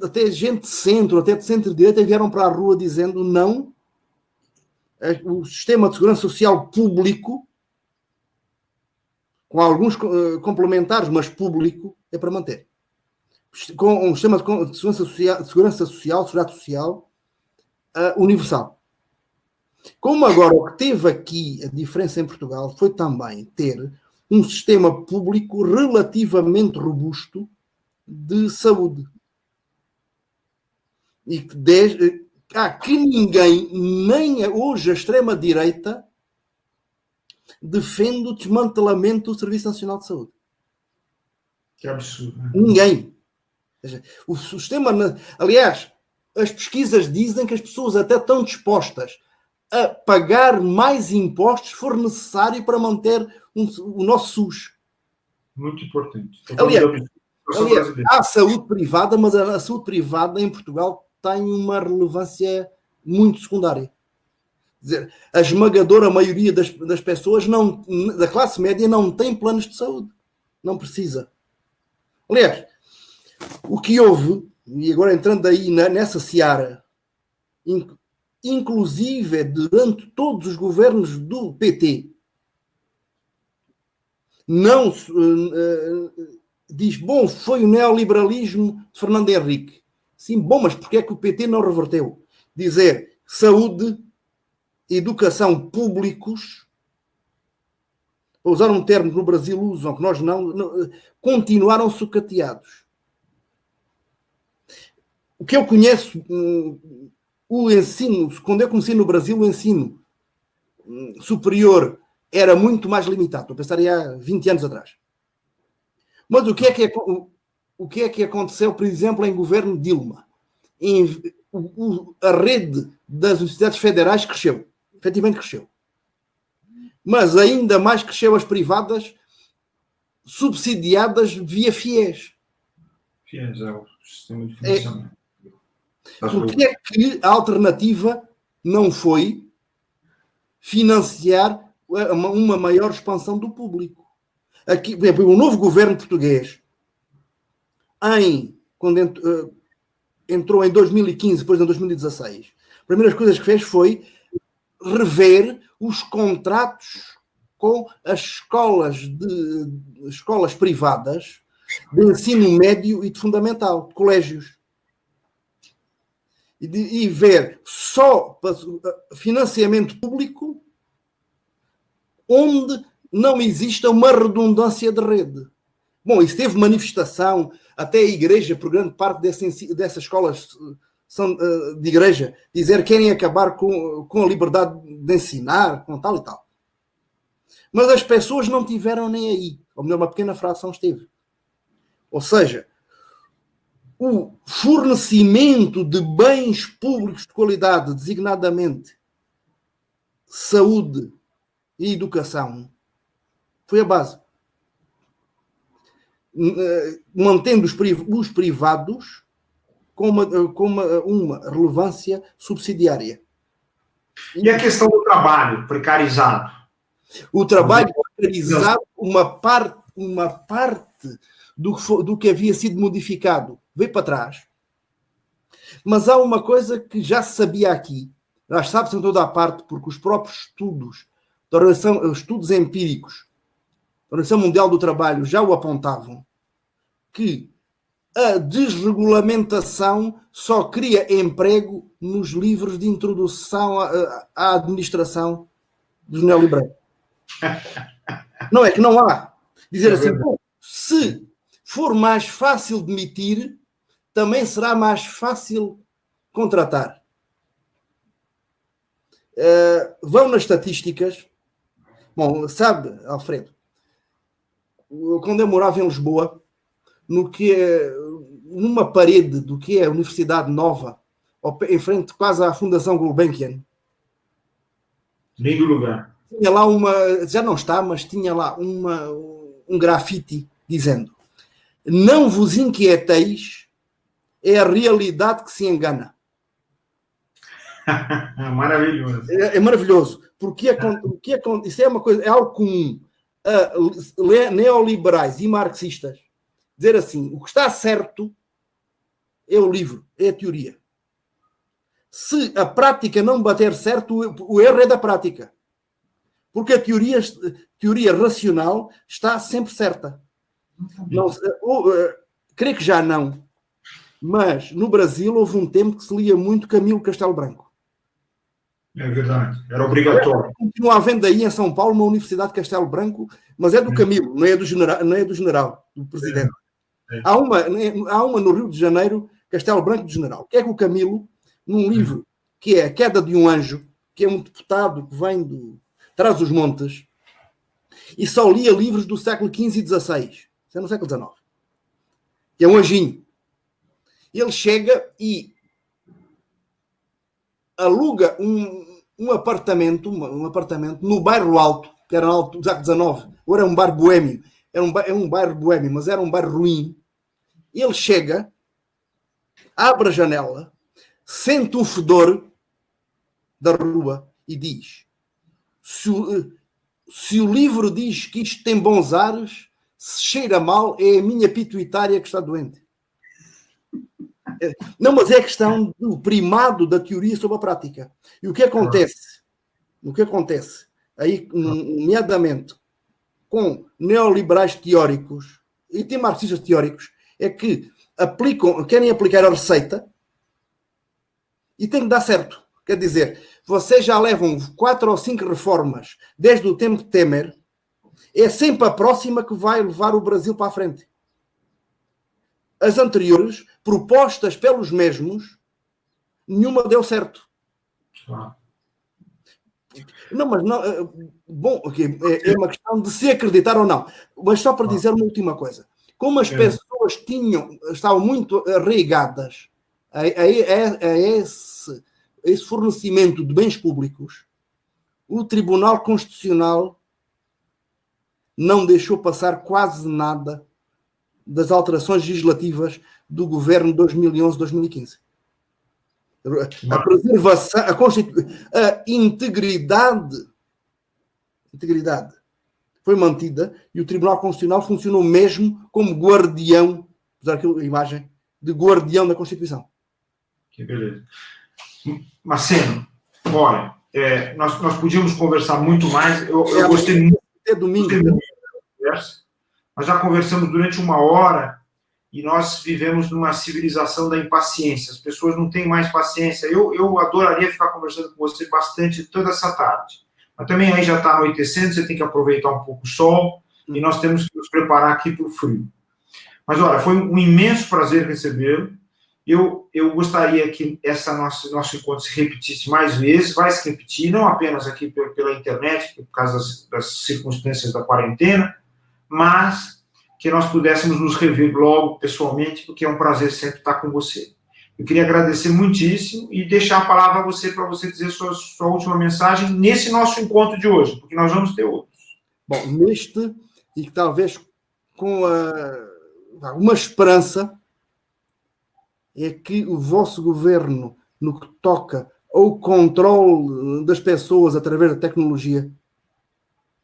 até gente de centro, até de centro-direita, vieram para a rua dizendo não, o sistema de segurança social público, com alguns complementares, mas público, é para manter. O com um sistema de segurança social, seguridade social universal. Como agora o que teve aqui a diferença em Portugal foi também ter um sistema público relativamente robusto de saúde. E que ninguém, nem hoje a extrema-direita, defende o desmantelamento do Serviço Nacional de Saúde. Que absurdo. Né? Ninguém. Ou seja, o sistema... Aliás, as pesquisas dizem que as pessoas até estão dispostas a pagar mais impostos se for necessário para manter o nosso SUS. Muito importante. Aliás, há saúde privada, mas a saúde privada em Portugal tem uma relevância muito secundária. Quer dizer, a esmagadora maioria das pessoas da classe média não tem planos de saúde. Não precisa. Aliás, o que houve, e agora entrando aí nessa seara, inclusive durante todos os governos do PT, não diz, bom, foi o neoliberalismo de Fernando Henrique. Sim, bom, mas porquê é que o PT não reverteu? Dizer saúde, educação públicos, para usar um termo que no Brasil usam, que nós não continuaram sucateados. O que eu conheço, o ensino, quando eu comecei no Brasil, o ensino superior era muito mais limitado. Estou a pensar há 20 anos atrás. Mas o que é que aconteceu, por exemplo, em governo Dilma? A rede das universidades federais cresceu. Efetivamente cresceu. Mas ainda mais cresceu as privadas subsidiadas via FIES. FIES é o sistema de financiamento. Porquê é que a alternativa não foi financiar uma maior expansão do público? Aqui, por exemplo, o novo governo português, quando entrou em 2015, depois em 2016, as primeiras coisas que fez foi rever os contratos com as escolas privadas de ensino médio e de fundamental, de colégios. E ver só financiamento público onde não exista uma redundância de rede. Bom, isso teve manifestação, até a igreja, por grande parte dessas escolas de igreja, dizer que querem acabar com a liberdade de ensinar, com tal e tal. Mas as pessoas não tiveram nem aí. Ou melhor, uma pequena fração esteve. Ou seja, o fornecimento de bens públicos de qualidade, designadamente saúde e educação, foi a base. Mantendo os privados com uma relevância subsidiária. E a questão do trabalho precarizado? O trabalho precarizado, uma parte do que havia sido modificado veio para trás. Mas há uma coisa que já se sabia aqui, já sabe-se em toda a parte, porque os próprios estudos empíricos da Organização Mundial do Trabalho já o apontavam, que a desregulamentação só cria emprego nos livros de introdução à administração dos neoliberais. Não é que não há. Dizer assim, bom, se for mais fácil demitir, também será mais fácil contratar. Vão nas estatísticas. Bom, sabe, Alfredo, quando eu morava em Lisboa, numa parede do que é a Universidade Nova, em frente quase à Fundação Gulbenkian, Lindo lugar. tinha lá já não está, mas tinha lá um grafite dizendo: não vos inquieteis, é a realidade que se engana. Maravilhoso. É maravilhoso, porque isso é uma coisa, é algo comum a neoliberais e marxistas dizer assim: o que está certo é o livro, é a teoria. Se a prática não bater certo, o erro é da prática. Porque a teoria racional está sempre certa. Não, creio que já não. Mas no Brasil houve um tempo que se lia muito Camilo Castelo Branco. É verdade, era obrigatório. Continua havendo aí em São Paulo uma Universidade de Castelo Branco, mas é do Camilo, não é do general, do presidente. Há uma no Rio de Janeiro, Castelo Branco do General. O que é que o Camilo, num livro que é A Queda de um Anjo, que é um deputado que vem do Trás-os-Montes, e só lia livros do século XV e XVI, isso é no século XIX, que é um anjinho. Ele chega e aluga um apartamento no bairro Alto, que era no Alto do século XIX, agora é um bairro boêmio, é um bairro boêmio, mas era um bairro ruim. Ele chega, abre a janela, sente o fedor da rua e diz: se o livro diz que isto tem bons ares, se cheira mal, é a minha pituitária que está doente. Não, mas é a questão do primado da teoria sobre a prática. E o que acontece? Aí, nomeadamente com neoliberais teóricos e tem marxistas teóricos, é que querem aplicar a receita e tem que dar certo. Quer dizer, vocês já levam 4 ou 5 reformas desde o tempo de Temer, é sempre a próxima que vai levar o Brasil para a frente. As anteriores, propostas pelos mesmos, nenhuma deu certo. Não, mas não. Bom, é uma questão de se acreditar ou não. Mas só para dizer uma última coisa. Como as pessoas estavam muito arraigadas a esse fornecimento de bens públicos, o Tribunal Constitucional não deixou passar quase nada das alterações legislativas do governo 2011-2015. A preservação, a integridade foi mantida e o Tribunal Constitucional funcionou mesmo como guardião, usar aquela imagem de guardião da Constituição. Que beleza. Marcelo, olha, nós podíamos conversar muito mais. Eu gostei muito. É domingo. Nós já conversamos durante 1 hora e nós vivemos numa civilização da impaciência. As pessoas não têm mais paciência. Eu adoraria ficar conversando com você bastante toda essa tarde. Mas também aí já está anoitecendo, você tem que aproveitar um pouco o sol e nós temos que nos preparar aqui para o frio. Mas, olha, foi um imenso prazer recebê-lo. Eu gostaria que nosso encontro se repetisse mais vezes, vai se repetir, não apenas aqui pela internet, por causa das circunstâncias da quarentena, mas que nós pudéssemos nos rever logo pessoalmente, porque é um prazer sempre estar com você. Eu queria agradecer muitíssimo e deixar a palavra a você para você dizer sua última mensagem nesse nosso encontro de hoje, porque nós vamos ter outros. Bom, neste, e talvez com uma esperança, é que o vosso governo, no que toca ao controle das pessoas através da tecnologia,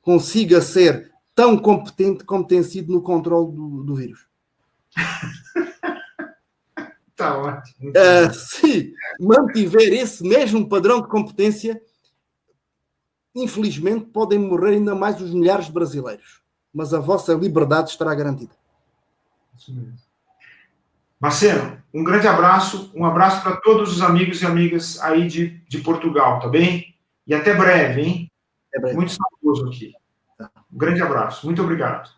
consiga ser tão competente como tem sido no controle do vírus. Está ótimo. Se mantiver esse mesmo padrão de competência, infelizmente podem morrer ainda mais os milhares de brasileiros. Mas a vossa liberdade estará garantida. Isso mesmo. Marcelo, um grande abraço, um abraço para todos os amigos e amigas aí de Portugal, tá bem? E até breve, hein? Até breve. Muito saudoso aqui. Um grande abraço, muito obrigado.